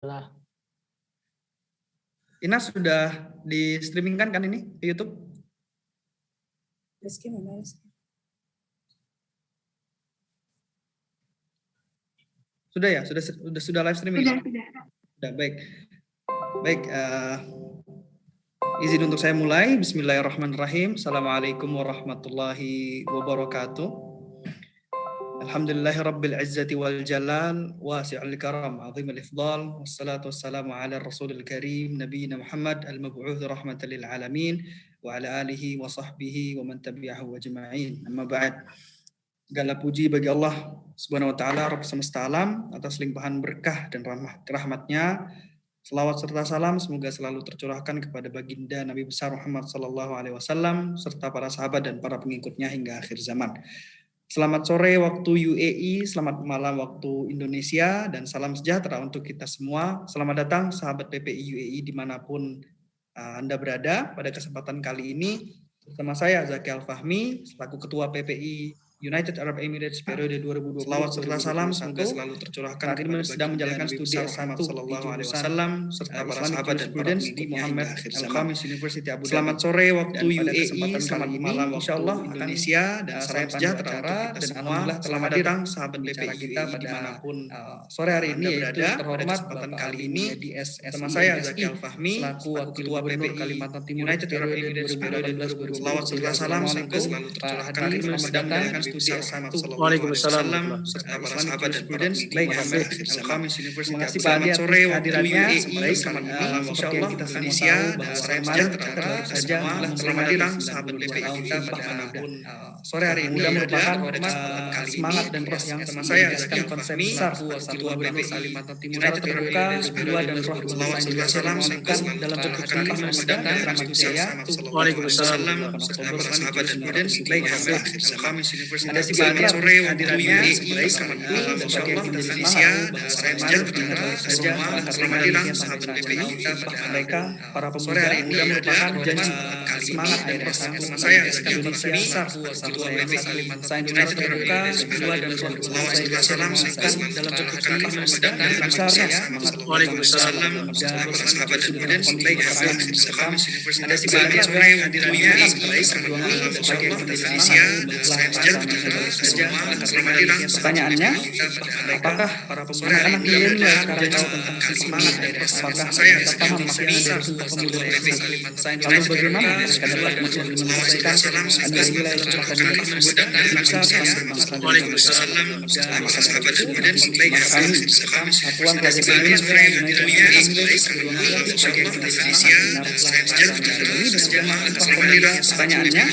Lah. Inas sudah di streaming kan ini di YouTube? Rizky mana Rizky? Sudah ya, sudah live streaming. Sudah baik. Baik, izin untuk saya mulai. Bismillahirrahmanirrahim. Assalamualaikum warahmatullahi wabarakatuh. Alhamdulillahi rabbil izzati wal jalal wasi'ul karam azimul ifdal wassalatu wassalamu ala rasulil karim nabiyina Muhammad al-mab'uuts rahmatan lil alamin wa ala alihi wa sahbihi wa man tabi'ahu ajma'in. Amma ba'd. Segala puji bagi Allah Subhanahu wa taala Rabb semesta alam atas limpahan berkah dan rahmatnya. Selawat serta salam semoga selalu tercurahkan kepada baginda Nabi besar Muhammad sallallahu alaihi wasallam serta para sahabat dan para pengikutnya hingga akhir zaman. Selamat sore waktu UAE, selamat malam waktu Indonesia, dan salam sejahtera untuk kita semua. Selamat datang sahabat PPI UAE dimanapun Anda berada. Pada kesempatan kali ini bersama saya Zaki Al-Fahmi selaku Ketua PPI United Arab Emirates periode 2020. Selawat serta salam semoga selalu tercurahkan kepada baginda sedang menjalankan studi S1 sallallahu alaihi wasallam serta para sahabat dan para pengikutnya Muhammad Al-Khamis University Abu Dhabi. Selamat sore waktu UAE, selamat malam insyaallah Indonesia, dan salam sejahtera untuk kita semua. Selamat datang sahabat PPI kita dimanapun sore hari ini berada. Pada kesempatan kali ini bersama saya Zaki Al-Fahmi selaku Ketua PPI Kalimantan Timur United Arab Emirates periode 2020. Selawat serta salam semoga selalu tercurahkan kepada sedang menjalankan studi S1 Waalaikumsalam serta para sahabat dan para pengikutnya Al-Khamis University. Terima kasih Selamat sore waktu hadirannya. UAE, selamat malam insyaallah Indonesia, dan salam sejahtera saja. Selamat datang sahabat PPI kita dimanapun sore hari ini merupakan semangat dan roh yang sama saya Zaki konsep besar Ketua PPI Kalimantan Timur secara terbuka, jiwa dan roh bangsa salam dalam bentuk dan rahmat jaya. Waalaikumsalam serta para sahabat dan Al-Khamis University. Ada si Selamat sore waktu hadirannya UAE, selamat malam insyaallah Indonesia, dan salam sejahtera semua. Selamat datang sahabat PPI kita mereka para sore hari ini merupakan janji semangat dan roh sama saya Zaki Al-Fahmi Ketua PPI Kalimantan secara terbuka, jiwa dan roh bangsa salam dalam bentuk dan Waalaikumsalam serta para sahabat dan Al-Khamis University. Ada si sore hadirannya selamat malam insyaallah Indonesia, dan salam sejahtera semua. Selamat datang pertanyaannya, apakah para anak-anak milenial sekarang tahu tentang semangat dan apakah saya paham makna dari sumpah pemuda lalu bagaimana mereka dapat menyelesaikan nilai-nilai sumpah pemuda tersebut bisa bermanfaat. Waalaikumsalam serta para sahabat dan Satuan Pelajar Indonesia pertanyaannya,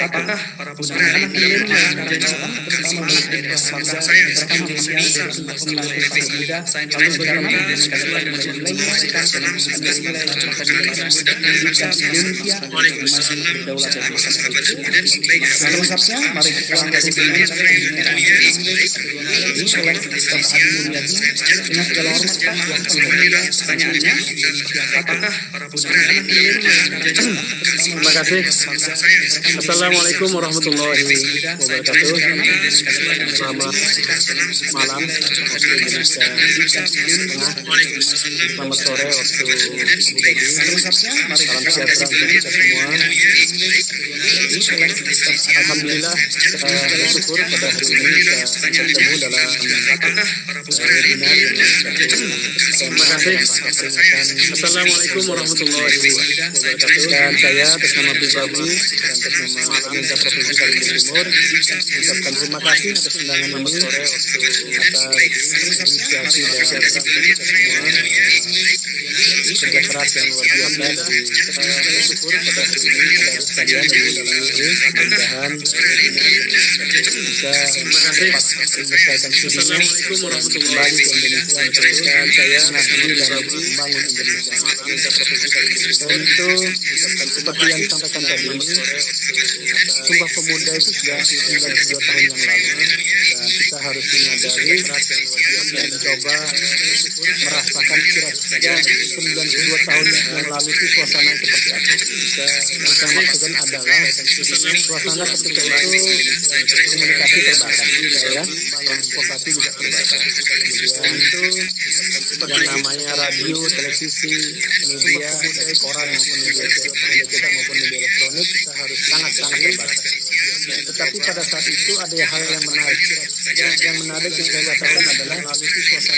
apakah para anak milenial sekarang terutama terutama saya paham dari sumpah pemuda lalu bagaimana mereka dapat menyelesaikan nilai-nilai sumpah pemuda tersebut bisa Indonesia berdaulat dan selengkapnya mari kita langsung dengan ini oleh Dr. Adi Mulyadi dengan segala hormat Pak pertanyaannya, apakah para anak milenial terima kasih. Assalamualaikum warahmatullahi wabarakatuh. Selamat malam waktu Indonesia Tengah. Selamat sore waktu Abu Dhabi. Salam sejahtera untuk kita semua. Alhamdulillah, bersyukur pada hari ini bisa bertemu dalam webinar dengan satu tema dalam rangka peringatan. Assalamualaikum warahmatullahi wabarakatuh. Dan saya atas nama pribadi dan atas nama pemerintah Provinsi Kalimantan Timur mengucapkan terima kasih atas undangan ini, atas inisiasi dari kita semua, kerja keras yang luar biasa dari bersyukur pada hari ini ada sekalian dari dalam ini mudah-mudahan bisa cepat menyelesaikan studinya kembali ke Indonesia dan saya nanti dalam membangun Indonesia. Tentu seperti yang disampaikan tadi, Sumpah Pemuda itu sudah 92 tahun yang lalu dan kita harus menyadari dan mencoba merasakan kira-kira 92 tahun yang lalu itu suasana seperti seperti apa. Yang saya maksudkan adalah suasana ketika itu komunikasi terbatas, ya, transportasi juga terbatas. Kemudian itu yang namanya radio, televisi, media, dari koran maupun media cetak maupun media elektronik harus sangat-sangat terbatas. Tetapi pada saat itu ada hal yang menarik. Yang menarik yang saya katakan adalah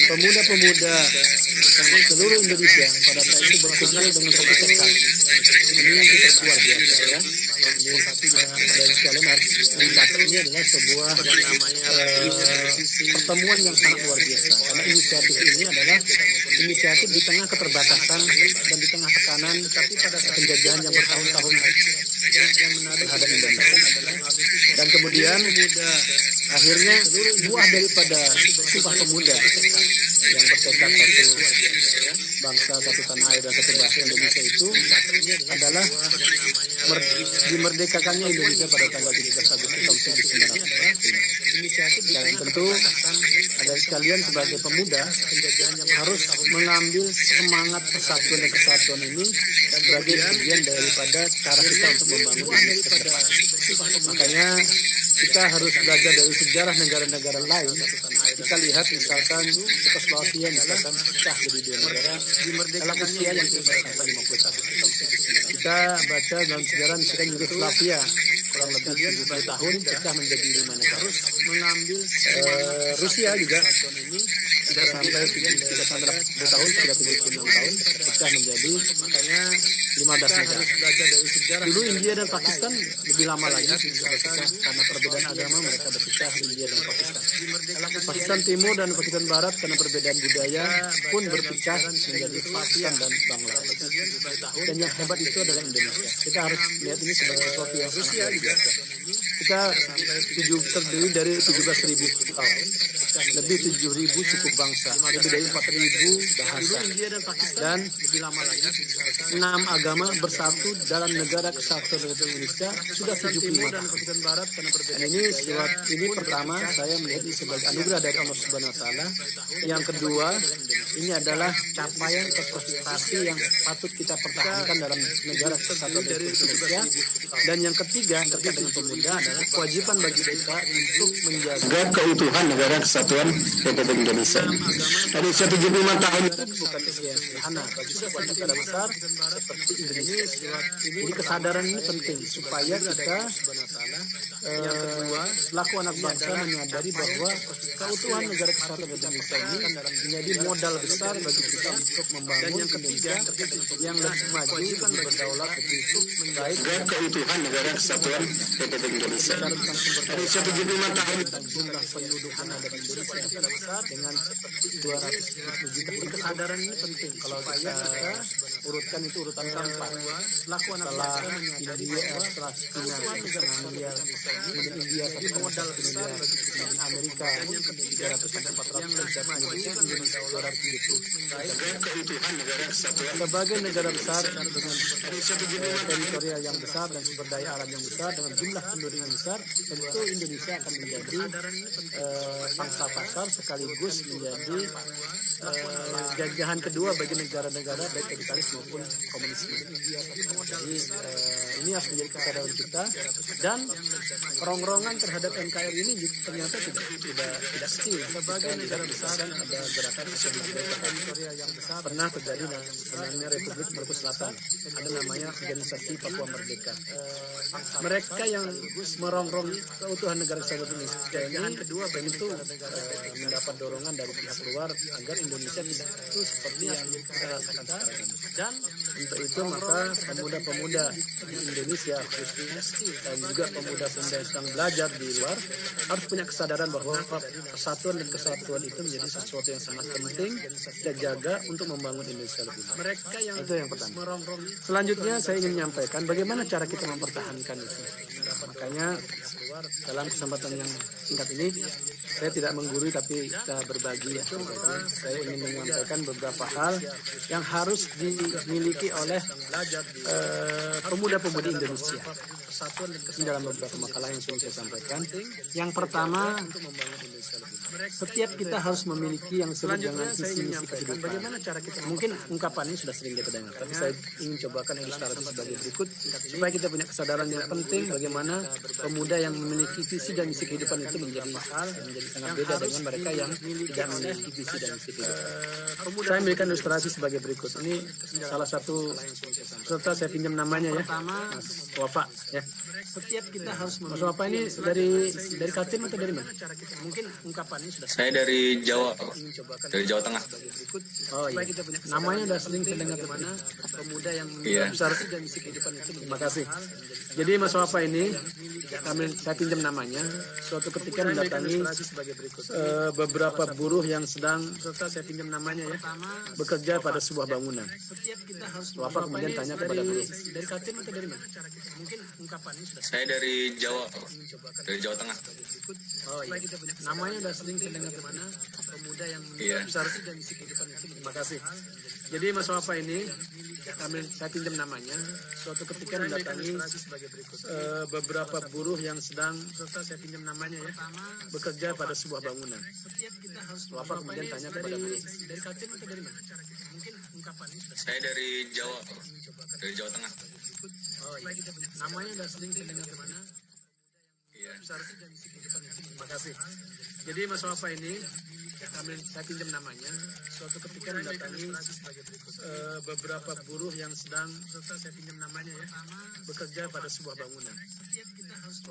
pemuda-pemuda seluruh Indonesia pada saat itu berkumpul dengan satu tekad. Ini kita luar biasa, ya. Dan sekalian harus mencatat ini adalah sebuah pertemuan yang sangat luar biasa. Karena inisiatif ini adalah inisiatif di tengah keterbatasan dan di tengah tekanan penjajahan yang bertahun-tahun terhadap Indonesia. Dan kemudian akhirnya buah daripada Sumpah Pemuda yang bertekad satu bangsa, satu tanah air dan satu bahasa Indonesia itu adalah dimerdekakannya Indonesia pada tanggal 13 Agustus tahun 1945. Dan tentu ada sekalian sebagai pemuda harus mengambil semangat persatuan dan kesatuan ini sebagai bagian daripada cara kita untuk membangun Indonesia ke depan. Makanya kita harus belajar dari sejarah negara-negara lain. Kita lihat misalkan Czechoslovakia misalkan pecah jadi dua negara dalam usia yang sampai 50 tahun. Kita baca dalam sejarah misalkan Yugoslavia kurang lebih 70 tahun pecah menjadi 5 negara. Harus mengambil Rusia juga sudah sampai 30 tahun, sudah 36 tahun pecah menjadi makanya 15 negara. Dulu India dan Pakistan lebih lama lagi karena perbedaan agama mereka berpecah, India dan Pakistan. Pakistan Timur dan Pakistan Barat karena perbedaan budaya pun berpecah menjadi Pakistan dan Bangladesh. Dan yang hebat itu adalah Indonesia. Kita harus lihat ini sebagai sesuatu yang Rusia juga. Kita terdiri dari 17.000 tahun, lebih 7.000 suku bangsa, lebih dari 4.000 bahasa, dan 6 agama bersatu dalam negara kesatuan Republik Indonesia sudah 75 tahun. Dan ini pertama saya melihat ini sebagai anugerah dari Allah Subhanahu Wa Taala. Yang kedua, ini adalah capaian prestasi yang patut kita pertahankan dalam negara kesatuan Republik Indonesia. Dan yang ketiga terkait dengan pemuda adalah kewajiban bagi kita untuk menjaga keutuhan negara kesatuan Republik Indonesia. Dari 75 tahun itu bukan usia yang sederhana bagi sebuah negara besar seperti Indonesia. Jadi kesadaran ini penting supaya kita selaku anak bangsa menyadari bahwa keutuhan negara kesatuan Indonesia ini menjadi modal besar bagi kita untuk membangun Indonesia yang lebih maju, lebih berdaulat, lebih baik. Keutuhan negara kesatuan Republik Indonesia. Dari 75 tahun jumlah penduduk yang ada di Indonesia besar dengan 200 juta. Kesadaran ini penting. Kalau kita urutkan itu urutan keempat. Selaku anak bangsa menyadari setelah China, India, India 1,1 miliar, Amerika 300 sampai 400 miliar, Indonesia 270. Sebagai negara besar dengan teritorial yang besar dan sumber daya alam yang besar dengan jumlah penduduk yang besar, tentu Indonesia akan menjadi pangsa pasar sekaligus menjadi jajahan kedua bagi negara-negara baik kapitalis maupun komunisme. Jadi ini harus menjadi kesadaran kita, dan rongrongan terhadap NKRI ini ternyata tidak kecil. Sebagai negara besar ada gerakan teritorial yang besar pernah terjadi namanya Republik Maluku Selatan. Ada namanya Organisasi Papua Merdeka. Mereka yang merongrong keutuhan negara kesatuan Indonesia ini tentu mendapat dorongan dari pihak luar agar Indonesia tidak itu seperti yang kita rasakan sekarang ini. Dan untuk itu maka pemuda-pemuda di Indonesia dan juga pemuda-pemuda yang sedang belajar di luar harus punya kesadaran bahwa persatuan dan kesatuan itu menjadi sesuatu yang sangat penting kita jaga untuk membangun Indonesia lebih baik. Mereka yang itu yang pertama. Selanjutnya saya ingin menyampaikan bagaimana cara kita mempertahankan itu. Makanya dalam kesempatan yang singkat ini saya tidak menggurui tapi kita berbagi ya. Saya ingin menyampaikan beberapa hal yang harus dimiliki oleh pemuda-pemudi Indonesia. Ini dalam beberapa makalah yang sudah saya sampaikan. Yang pertama, setiap kita harus memiliki yang disebut dengan visi misi kehidupan. Bagaimana cara kita? Mungkin ungkapan ini sudah sering kita dengar, tapi saya ingin cobakan ilustrasi sebagai berikut supaya kita punya kesadaran yang penting bagaimana pemuda yang memiliki visi dan misi kehidupan itu menjadi sangat beda dengan mereka yang tidak memiliki visi dan misi kehidupan. Saya memberikan ilustrasi sebagai berikut. Ini salah satu peserta, saya pinjam namanya ya, Mas Wafa ya. Setiap kita harus Mas Wafa ini dari Kaltim atau dari mana? Mungkin ungkapan ini sudah. Saya dari Jawa, dari Jawa Tengah. Oh iya. Namanya sudah sering terdengar mana pemuda yang besar dan misi kehidupan itu. Terima kasih. Jadi Mas Wafa ini, saya pinjam namanya, suatu ketika mendatangi beberapa buruh yang sedang, saya pinjam namanya ya, bekerja pada sebuah bangunan. Wafa kemudian tanya kepada buruh, dari Kaltim atau dari mana? Mungkin ungkapan ini sudah. Saya dari Jawa, dari Jawa Tengah. Oh iya. Namanya sudah sering terdengar mana pemuda yang besar dan misi kehidupan itu. Terima kasih. Jadi Mas Wafa ini, saya pinjam namanya, suatu ketika mendatangi beberapa buruh yang sedang, saya pinjam namanya ya, bekerja pada sebuah bangunan. Wafa kemudian tanya kepada buruh, dari Kaltim atau dari mana? Mungkin ungkapan ini sudah. Saya dari Jawa, dari Jawa Tengah. Oh iya. Namanya sudah sering terdengar mana besar dan misi kehidupan itu. Terima kasih. Jadi Mas Wafa ini, saya pinjam namanya, suatu ketika mendatangi beberapa buruh yang sedang, saya pinjam namanya ya, bekerja pada sebuah bangunan.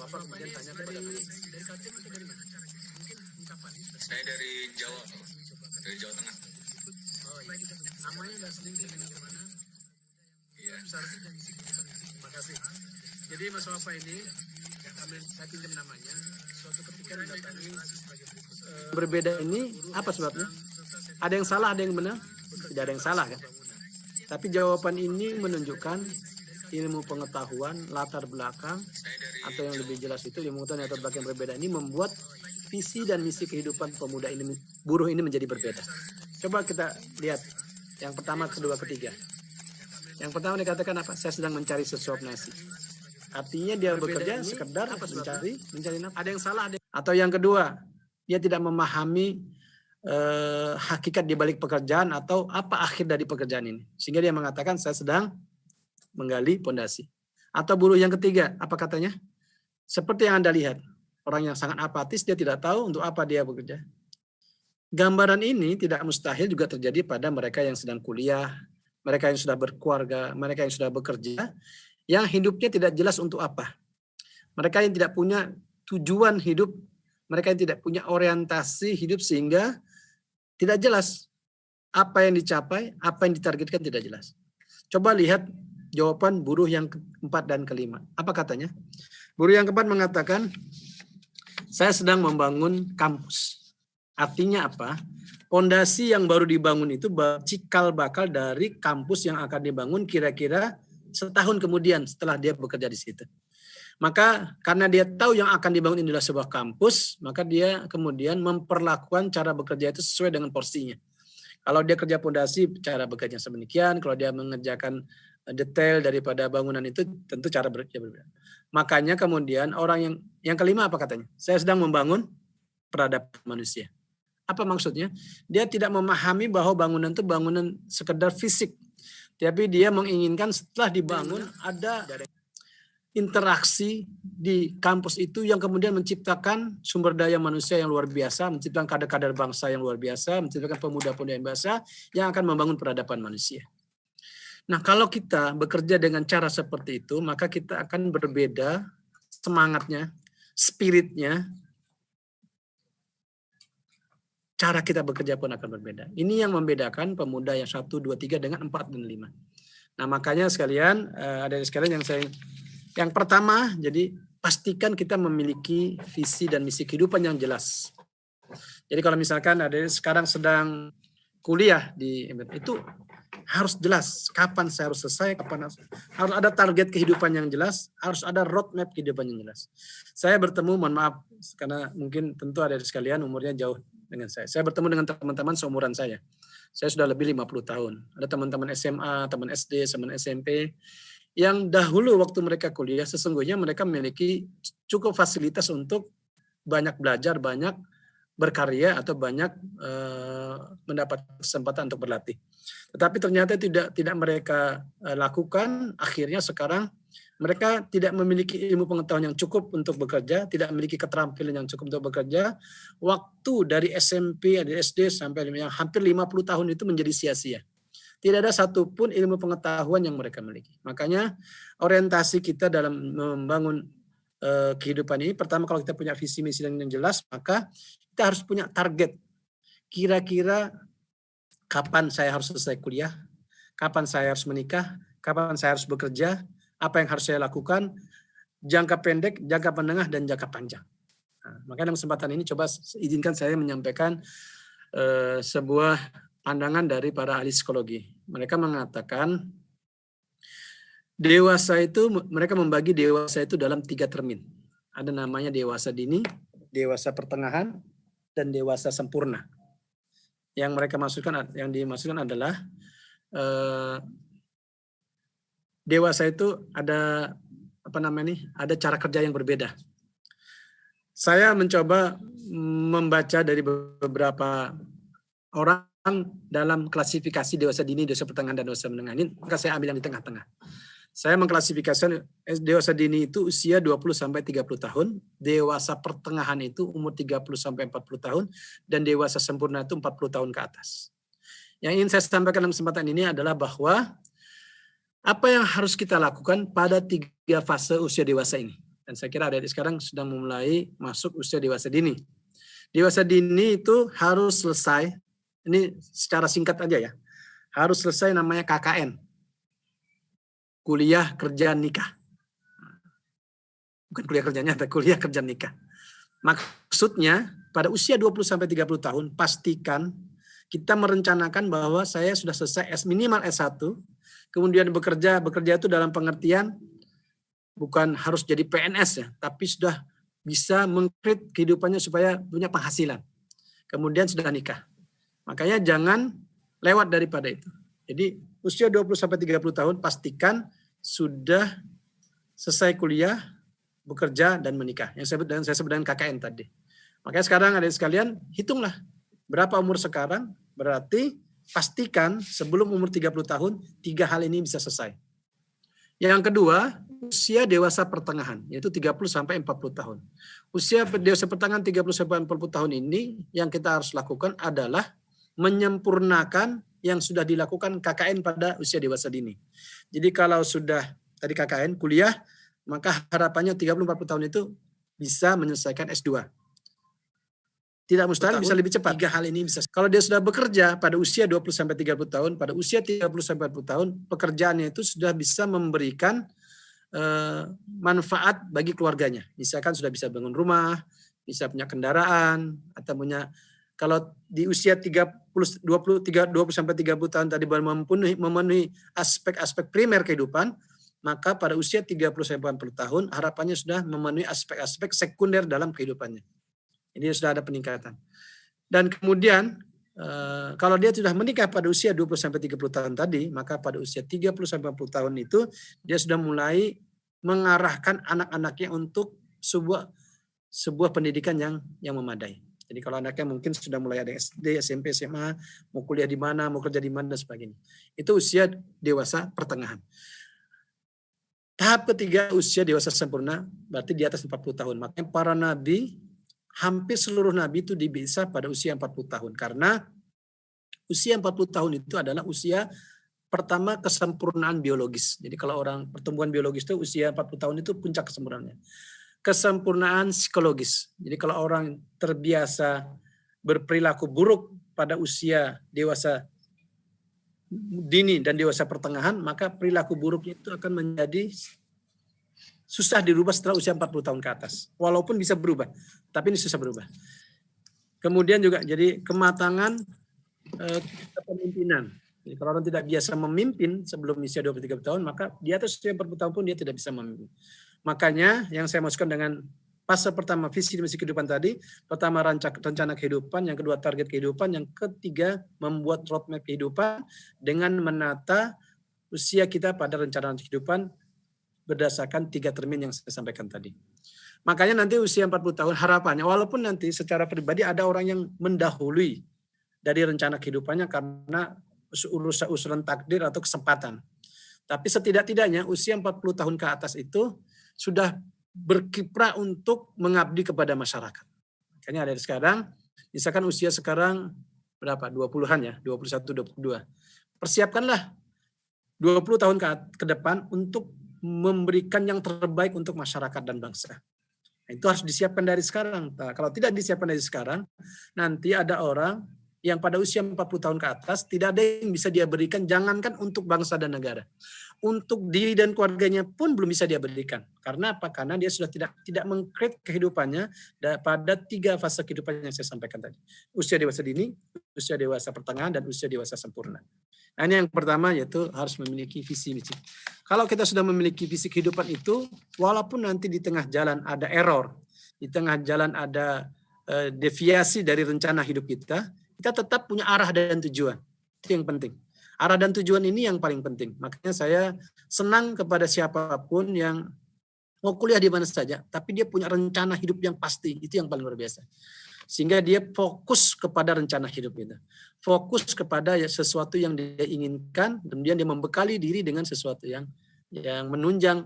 Wafa kemudian tanya kepada buruh, dari Kaltim atau dari mana? Mungkin ungkapan ini sudah. Saya dari Jawa, dari Jawa Tengah. Oh iya. Namanya sudah sering terdengar mana besar dan misi kehidupan itu. Terima kasih. Jadi Mas Wafa ini, saya pinjam namanya, suatu ketika mendatangi berbeda ini apa sebabnya? Ada yang salah, ada yang benar? Tidak ada yang salah kan? Tapi jawaban ini menunjukkan ilmu pengetahuan, latar belakang, atau yang lebih jelas itu ilmu pengetahuan latar belakang yang berbeda ini membuat visi dan misi kehidupan pemuda ini, buruh ini menjadi berbeda. Coba kita lihat yang pertama, kedua, ketiga. Yang pertama dikatakan apa? Saya sedang mencari sesuap nasi. Artinya dia bekerja sekedar mencari nafkah. Ada yang salah, atau yang kedua, dia tidak memahami hakikat di balik pekerjaan atau apa akhir dari pekerjaan ini. Sehingga dia mengatakan saya sedang menggali pondasi. Atau buruh yang ketiga, apa katanya? Seperti yang Anda lihat, orang yang sangat apatis, dia tidak tahu untuk apa dia bekerja. Gambaran ini tidak mustahil juga terjadi pada mereka yang sedang kuliah, mereka yang sudah berkeluarga, mereka yang sudah bekerja, yang hidupnya tidak jelas untuk apa. Mereka yang tidak punya tujuan hidup, mereka yang tidak punya orientasi hidup sehingga tidak jelas apa yang dicapai, apa yang ditargetkan tidak jelas. Coba lihat jawaban buruh yang keempat dan kelima. Apa katanya? Buruh yang keempat mengatakan, saya sedang membangun kampus. Artinya apa? Pondasi yang baru dibangun itu cikal bakal dari kampus yang akan dibangun kira-kira setahun kemudian setelah dia bekerja di situ. Maka karena dia tahu yang akan dibangun ini adalah sebuah kampus, maka dia kemudian memperlakukan cara bekerja itu sesuai dengan porsinya. Kalau dia kerja pondasi, cara bekerja sedemikian. Kalau dia mengerjakan detail daripada bangunan itu, tentu cara bekerja berbeda. Makanya kemudian orang yang kelima apa katanya? Saya sedang membangun peradaban manusia. Apa maksudnya? Dia tidak memahami bahwa bangunan itu bangunan sekedar fisik. Tapi dia menginginkan setelah dibangun ada interaksi di kampus itu yang kemudian menciptakan sumber daya manusia yang luar biasa, menciptakan kader-kader bangsa yang luar biasa, menciptakan pemuda-pemuda yang biasa yang akan membangun peradaban manusia. Nah, kalau kita bekerja dengan cara seperti itu, maka kita akan berbeda semangatnya, spiritnya, cara kita bekerja pun akan berbeda. Ini yang membedakan pemuda yang 1, 2, 3 dengan 4 dan 5. Nah, makanya sekalian, yang pertama, jadi pastikan kita memiliki visi dan misi kehidupan yang jelas. Jadi kalau misalkan ada sekarang sedang kuliah di itu harus jelas kapan saya harus selesai, kapan harus ada target kehidupan yang jelas, harus ada roadmap kehidupan yang jelas. Saya bertemu, mohon maaf, karena mungkin tentu ada sekalian umurnya jauh dengan saya. Saya bertemu dengan teman-teman seumuran saya. Saya sudah lebih 50 tahun. Ada teman-teman SMA, teman SD, teman SMP, yang dahulu waktu mereka kuliah, sesungguhnya mereka memiliki cukup fasilitas untuk banyak belajar, banyak berkarya atau banyak mendapat kesempatan untuk berlatih. Tetapi ternyata tidak mereka lakukan. Akhirnya sekarang mereka tidak memiliki ilmu pengetahuan yang cukup untuk bekerja, tidak memiliki keterampilan yang cukup untuk bekerja. Waktu dari SMP, dari SD sampai yang hampir 50 tahun itu menjadi sia-sia. Tidak ada satupun ilmu pengetahuan yang mereka miliki. Makanya orientasi kita dalam membangun kehidupan ini, pertama kalau kita punya visi misi yang jelas, maka kita harus punya target. Kira-kira kapan saya harus selesai kuliah, kapan saya harus menikah, kapan saya harus bekerja, apa yang harus saya lakukan, jangka pendek, jangka menengah, dan jangka panjang. Nah, makanya dalam kesempatan ini coba izinkan saya menyampaikan sebuah pandangan dari para ahli psikologi. Mereka mengatakan dewasa itu, mereka membagi dewasa itu dalam 3 termin. Ada namanya dewasa dini, dewasa pertengahan, dan dewasa sempurna. Yang mereka maksudkan, yang dimaksudkan adalah dewasa itu ada ada cara kerja yang berbeda. Saya mencoba membaca dari beberapa orang dalam klasifikasi dewasa dini, dewasa pertengahan, dan dewasa menengah ini, maka saya ambil yang di tengah-tengah. Saya mengklasifikasikan dewasa dini itu usia 20-30 tahun, dewasa pertengahan itu umur 30-40 tahun, dan dewasa sempurna itu 40 tahun ke atas. Yang ingin saya sampaikan dalam kesempatan ini adalah bahwa apa yang harus kita lakukan pada 3 fase usia dewasa ini. Dan saya kira adik-adik sekarang sudah mulai masuk usia dewasa dini. Dewasa dini itu harus selesai, ini secara singkat aja ya, harus selesai namanya KKN. Kuliah kerja nikah. Bukan kuliah kerja nyata, kuliah kerja nikah. Maksudnya pada usia 20-30 tahun pastikan kita merencanakan bahwa saya sudah selesai minimal S1, kemudian bekerja itu dalam pengertian bukan harus jadi PNS ya, tapi sudah bisa mengkreat kehidupannya supaya punya penghasilan. Kemudian sudah nikah. Makanya jangan lewat daripada itu. Jadi usia 20-30 tahun pastikan sudah selesai kuliah, bekerja, dan menikah. Yang saya sebut dengan KKN tadi. Makanya sekarang adik sekalian, hitunglah berapa umur sekarang, berarti pastikan sebelum umur 30 tahun, 3 hal ini bisa selesai. Yang kedua, usia dewasa pertengahan, yaitu 30-40 tahun. Usia dewasa pertengahan 30-40 tahun ini, yang kita harus lakukan adalah menyempurnakan yang sudah dilakukan KKN pada usia dewasa dini. Jadi kalau sudah tadi KKN, kuliah, maka harapannya 30-40 tahun itu bisa menyelesaikan S2. Tidak mustahil, bisa lebih cepat. 3 hal ini bisa. Kalau dia sudah bekerja pada usia 20-30 tahun, pada usia 30-40 tahun, pekerjaannya itu sudah bisa memberikan manfaat bagi keluarganya. Misalkan sudah bisa bangun rumah, bisa punya kendaraan, atau punya, kalau di usia 20-30 tahun tadi baru memenuhi aspek-aspek primer kehidupan, maka pada usia 30-40 tahun harapannya sudah memenuhi aspek-aspek sekunder dalam kehidupannya. Ini sudah ada peningkatan. Dan kemudian kalau dia sudah menikah pada usia 20-30 tahun tadi, maka pada usia 30-40 tahun itu dia sudah mulai mengarahkan anak-anaknya untuk sebuah pendidikan yang memadai. Jadi kalau anaknya mungkin sudah mulai ada SD, SMP, SMA, mau kuliah di mana, mau kerja di mana, dan sebagainya. Itu usia dewasa pertengahan. Tahap ketiga usia dewasa sempurna, berarti di atas 40 tahun. Makanya para nabi, hampir seluruh nabi itu bisa pada usia 40 tahun. Karena usia 40 tahun itu adalah usia pertama kesempurnaan biologis. Jadi kalau orang pertumbuhan biologis itu usia 40 tahun itu puncak kesempurnaannya. Kesempurnaan psikologis. Jadi kalau orang terbiasa berperilaku buruk pada usia dewasa dini dan dewasa pertengahan, maka perilaku buruknya itu akan menjadi susah dirubah setelah usia 40 tahun ke atas. Walaupun bisa berubah, tapi ini susah berubah. Kemudian juga jadi kematangan kepemimpinan. Jadi kalau orang tidak biasa memimpin sebelum usia 20-30 tahun, maka di atas usia 40 tahun pun dia tidak bisa memimpin. Makanya yang saya maksudkan dengan fase pertama visi misi kehidupan tadi, pertama rencana kehidupan, yang kedua target kehidupan, yang ketiga membuat roadmap kehidupan dengan menata usia kita pada rencana kehidupan berdasarkan 3 termin yang saya sampaikan tadi. Makanya nanti usia 40 tahun harapannya, walaupun nanti secara pribadi ada orang yang mendahului dari rencana kehidupannya karena usulan takdir atau kesempatan. Tapi setidak-tidaknya usia 40 tahun ke atas itu sudah berkiprah untuk mengabdi kepada masyarakat. Makanya dari sekarang, misalkan usia sekarang berapa? 20-an ya, 21, 22. Persiapkanlah 20 tahun ke depan untuk memberikan yang terbaik untuk masyarakat dan bangsa. Nah, itu harus disiapkan dari sekarang. Nah, kalau tidak disiapkan dari sekarang, nanti ada orang yang pada usia 40 tahun ke atas tidak ada yang bisa dia berikan, jangankan untuk bangsa dan negara. Untuk diri dan keluarganya pun belum bisa dia berikan. Karena apa? Karena dia sudah tidak mengkreat kehidupannya pada 3 fase kehidupan yang saya sampaikan tadi. Usia dewasa dini, usia dewasa pertengahan, dan usia dewasa sempurna. Nah, ini yang pertama, yaitu harus memiliki visi misi. Kalau kita sudah memiliki visi kehidupan itu, walaupun nanti di tengah jalan ada error, di tengah jalan ada deviasi dari rencana hidup kita tetap punya arah dan tujuan. Itu yang penting. Arah dan tujuan ini yang paling penting. Makanya saya senang kepada siapapun yang mau kuliah di mana saja, tapi dia punya rencana hidup yang pasti. Itu yang paling luar biasa. Sehingga dia fokus kepada rencana hidup itu. Fokus kepada sesuatu yang dia inginkan, kemudian dia membekali diri dengan sesuatu yang menunjang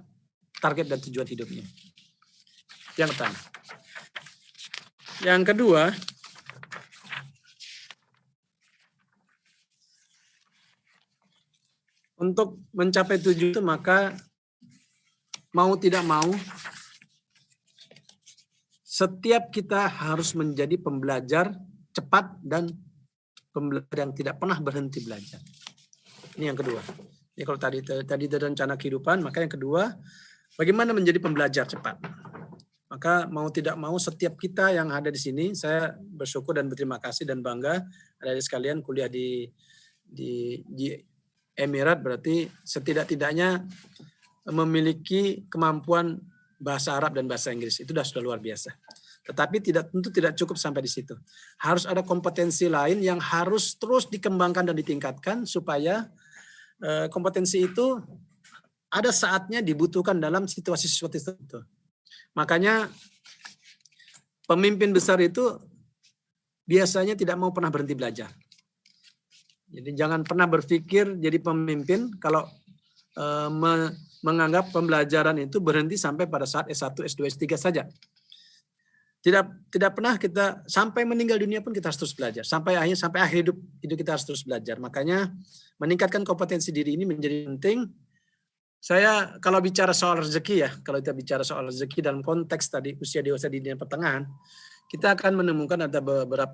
target dan tujuan hidupnya. Yang pertama. Yang kedua, untuk mencapai tujuan itu maka mau tidak mau setiap kita harus menjadi pembelajar cepat dan pembelajar yang tidak pernah berhenti belajar. Ini yang kedua. Ini kalau tadi rencana kehidupan, maka yang kedua bagaimana menjadi pembelajar cepat. Maka mau tidak mau setiap kita yang ada di sini, saya bersyukur dan berterima kasih dan bangga ada sekalian kuliah di Emirat, berarti setidak-tidaknya memiliki kemampuan bahasa Arab dan bahasa Inggris. Itu sudah luar biasa. Tetapi tentu tidak cukup sampai di situ. Harus ada kompetensi lain yang harus terus dikembangkan dan ditingkatkan supaya kompetensi itu ada saatnya dibutuhkan dalam situasi-situasi tertentu. Makanya pemimpin besar itu biasanya tidak mau pernah berhenti belajar. Jadi jangan pernah berpikir jadi pemimpin kalau menganggap pembelajaran itu berhenti sampai pada saat S1, S2, S3 saja. Tidak pernah kita sampai meninggal dunia pun kita harus terus belajar. Sampai akhir hidup kita harus terus belajar. Makanya meningkatkan kompetensi diri ini menjadi penting. Saya kalau bicara soal rezeki ya, kalau kita bicara soal rezeki dalam konteks tadi usia dewasa dini dan pertengahan, kita akan menemukan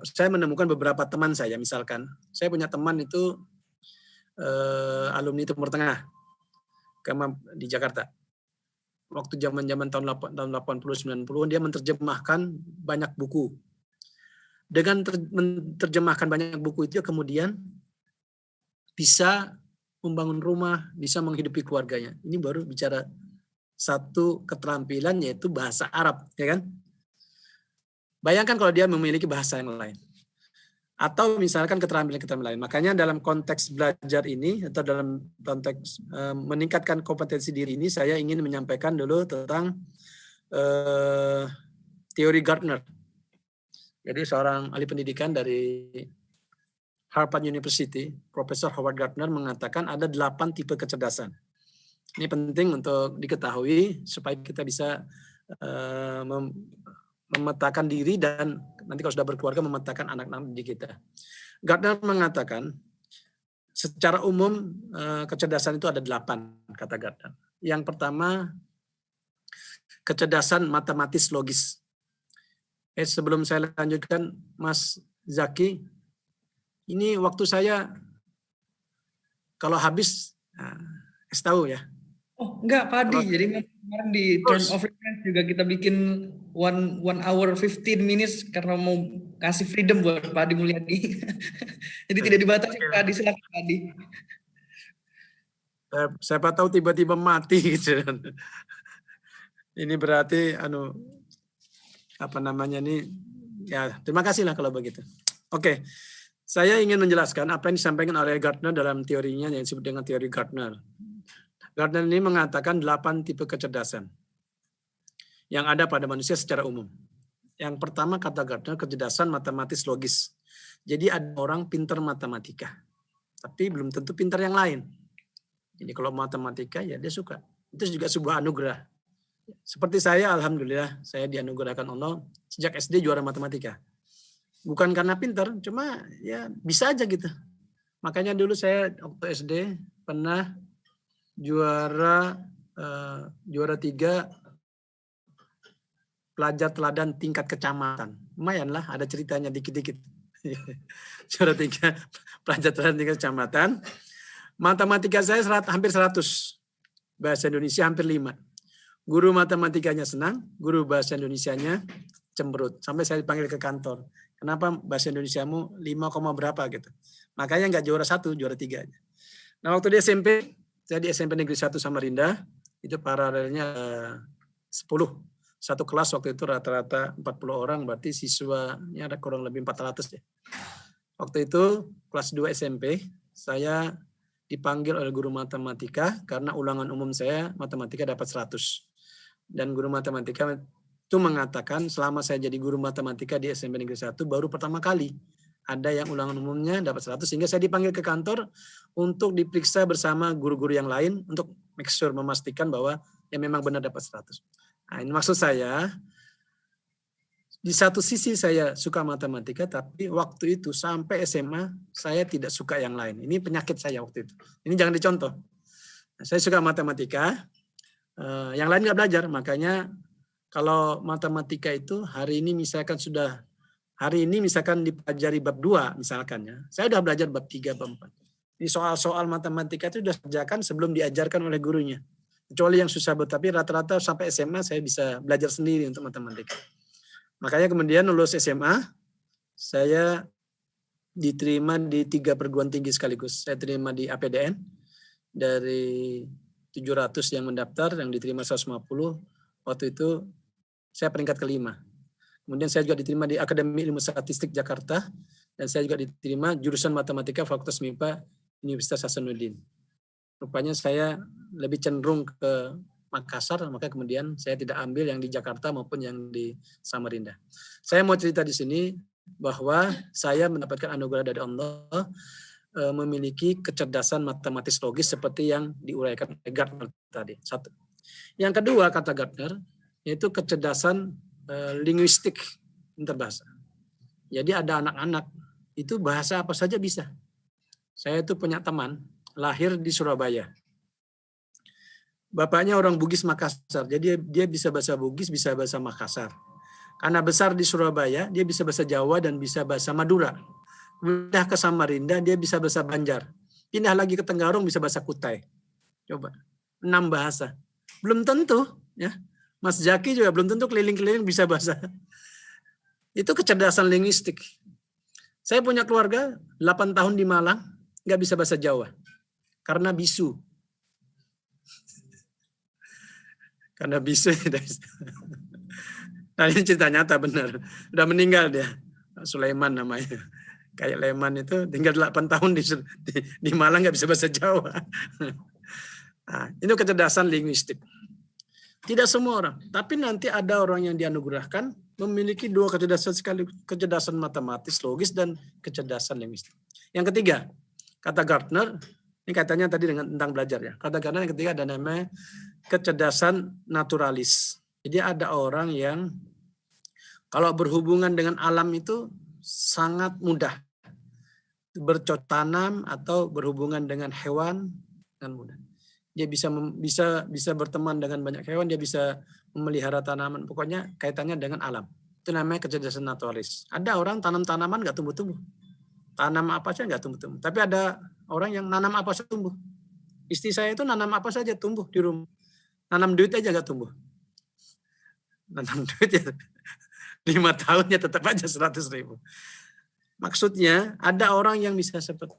saya menemukan beberapa teman saya, misalkan saya punya teman itu alumni Timur Tengah di Jakarta. Waktu zaman-zaman tahun 80 90 dia menerjemahkan banyak buku. Dengan menerjemahkan banyak buku itu kemudian bisa membangun rumah, bisa menghidupi keluarganya. Ini baru bicara satu keterampilan yaitu bahasa Arab, ya kan? Bayangkan kalau dia memiliki bahasa yang lain. Atau misalkan keterampilan lain. Makanya dalam konteks belajar ini atau dalam konteks meningkatkan kompetensi diri ini saya ingin menyampaikan dulu tentang teori Gardner. Jadi seorang ahli pendidikan dari Harvard University, Profesor Howard Gardner mengatakan ada 8 tipe kecerdasan. Ini penting untuk diketahui supaya kita bisa memetakan diri dan nanti kalau sudah berkeluarga memetakan anak-anak didik kita. Gardner mengatakan secara umum kecerdasan itu ada 8, kata Gardner. Yang pertama kecerdasan matematis logis. Sebelum saya lanjutkan, Mas Zaki, ini waktu saya kalau habis tahu ya. Oh enggak, Pak Adi. Jadi kemarin di Turn of Reference juga kita bikin 1 hour 15 minutes karena mau kasih freedom buat Pak Adi Mulyadi. Jadi tidak dibatasi Pak Adi, silakan Pak Adi. Siapa tahu tiba-tiba mati gitu. Ini berarti ya terima kasih lah kalau begitu. Oke. Saya ingin menjelaskan apa yang disampaikan oleh Gardner dalam teorinya yang disebut dengan teori Gardner. Gardner ini mengatakan 8 tipe kecerdasan. yang ada pada manusia secara umum. Yang pertama kata Gardner, kecerdasan matematis logis. Jadi ada orang pintar matematika, tapi belum tentu pintar yang lain. Jadi kalau matematika ya dia suka. Itu juga sebuah anugerah. Seperti saya, alhamdulillah, saya dianugerahkan Allah sejak SD juara matematika. Bukan karena pintar, cuma ya bisa aja gitu. Makanya dulu saya waktu SD pernah juara 3 pelajar teladan tingkat kecamatan. Lumayan lah, ada ceritanya dikit-dikit. Juara 3 pelajar teladan tingkat kecamatan. Matematika saya hampir 100. Bahasa Indonesia hampir 5. Guru matematikanya senang, guru bahasa Indonesianya cemberut. Sampai saya dipanggil ke kantor. Kenapa bahasa Indonesiamu 5, berapa gitu. Makanya nggak juara 1, juara 3 aja. Nah waktu di SMP, saya di SMP Negeri 1 Samarinda, itu paralelnya 10. Satu kelas waktu itu rata-rata 40 orang, berarti siswanya ada kurang lebih 400 ya. Waktu itu kelas 2 SMP, saya dipanggil oleh guru matematika karena ulangan umum saya matematika dapat 100. Dan guru matematika itu mengatakan selama saya jadi guru matematika di SMP Negeri 1 baru pertama kali ada yang ulangan umumnya dapat 100, sehingga saya dipanggil ke kantor untuk diperiksa bersama guru-guru yang lain untuk make sure, memastikan bahwa ya memang benar dapat 100. Nah, ini maksud saya, di satu sisi saya suka matematika, tapi waktu itu sampai SMA saya tidak suka yang lain. Ini penyakit saya waktu itu. Ini jangan dicontoh. Nah, saya suka matematika, yang lain nggak belajar. Makanya kalau matematika itu hari ini misalkan dipelajari bab 2 misalkan ya. Saya udah belajar bab 3, bab 4. Di soal-soal matematika itu sudah dikerjakan sebelum diajarkan oleh gurunya. Kecuali yang susah, tapi rata-rata sampai SMA saya bisa belajar sendiri untuk matematika. Makanya kemudian lulus SMA, saya diterima di 3 perguruan tinggi sekaligus. Saya terima di APDN, dari 700 yang mendaftar, yang diterima 150. Waktu itu saya peringkat ke-5. Kemudian saya juga diterima di Akademi Ilmu Statistik Jakarta, dan saya juga diterima jurusan Matematika Fakultas MIPA Universitas Hasanuddin. Rupanya saya lebih cenderung ke Makassar, maka kemudian saya tidak ambil yang di Jakarta maupun yang di Samarinda. Saya mau cerita di sini bahwa saya mendapatkan anugerah dari Allah, memiliki kecerdasan matematis logis seperti yang diuraikan oleh Gardner tadi. 1. Yang kedua kata Gardner, yaitu kecerdasan linguistik interbahasa. Jadi ada anak-anak itu bahasa apa saja bisa. Saya itu punya teman lahir di Surabaya. Bapaknya orang Bugis Makassar, jadi dia bisa bahasa Bugis, bisa bahasa Makassar. Karena besar di Surabaya, dia bisa bahasa Jawa dan bisa bahasa Madura. Pindah ke Samarinda, dia bisa bahasa Banjar. Pindah lagi ke Tenggarong, bisa bahasa Kutai. Coba, 6 bahasa. Belum tentu, ya. Mas Jaki juga belum tentu keliling-keliling bisa bahasa. Itu kecerdasan linguistik. Saya punya keluarga 8 tahun di Malang, nggak bisa bahasa Jawa. Karena bisu. Karena bisu. Nah, ini cerita nyata benar. Udah meninggal dia. Sulaiman namanya. Kayak Leman itu tinggal 8 tahun di Malang nggak bisa bahasa Jawa. Nah, ini kecerdasan linguistik. Tidak semua orang, tapi nanti ada orang yang dianugerahkan memiliki 2 kecerdasan sekali, kecerdasan matematis, logis, dan kecerdasan linguistik. Yang ketiga, kata Gardner, ini kaitannya tadi tentang belajar ya. Kata Gardner yang ketiga ada namanya kecerdasan naturalis. Jadi ada orang yang kalau berhubungan dengan alam itu sangat mudah. Bercocok tanam atau berhubungan dengan hewan dengan mudah. Dia bisa berteman dengan banyak hewan, dia bisa memelihara tanaman. Pokoknya kaitannya dengan alam. Itu namanya kecerdasan naturalis. Ada orang tanam tanaman nggak tumbuh-tumbuh. Tanam apa saja nggak tumbuh-tumbuh. Tapi ada orang yang nanam apa saja tumbuh. Istri saya itu nanam apa saja tumbuh di rumah. Nanam duit aja nggak tumbuh. Nanam duit ya 5 tahun ya tetap aja 100.000. Maksudnya ada orang yang bisa seperti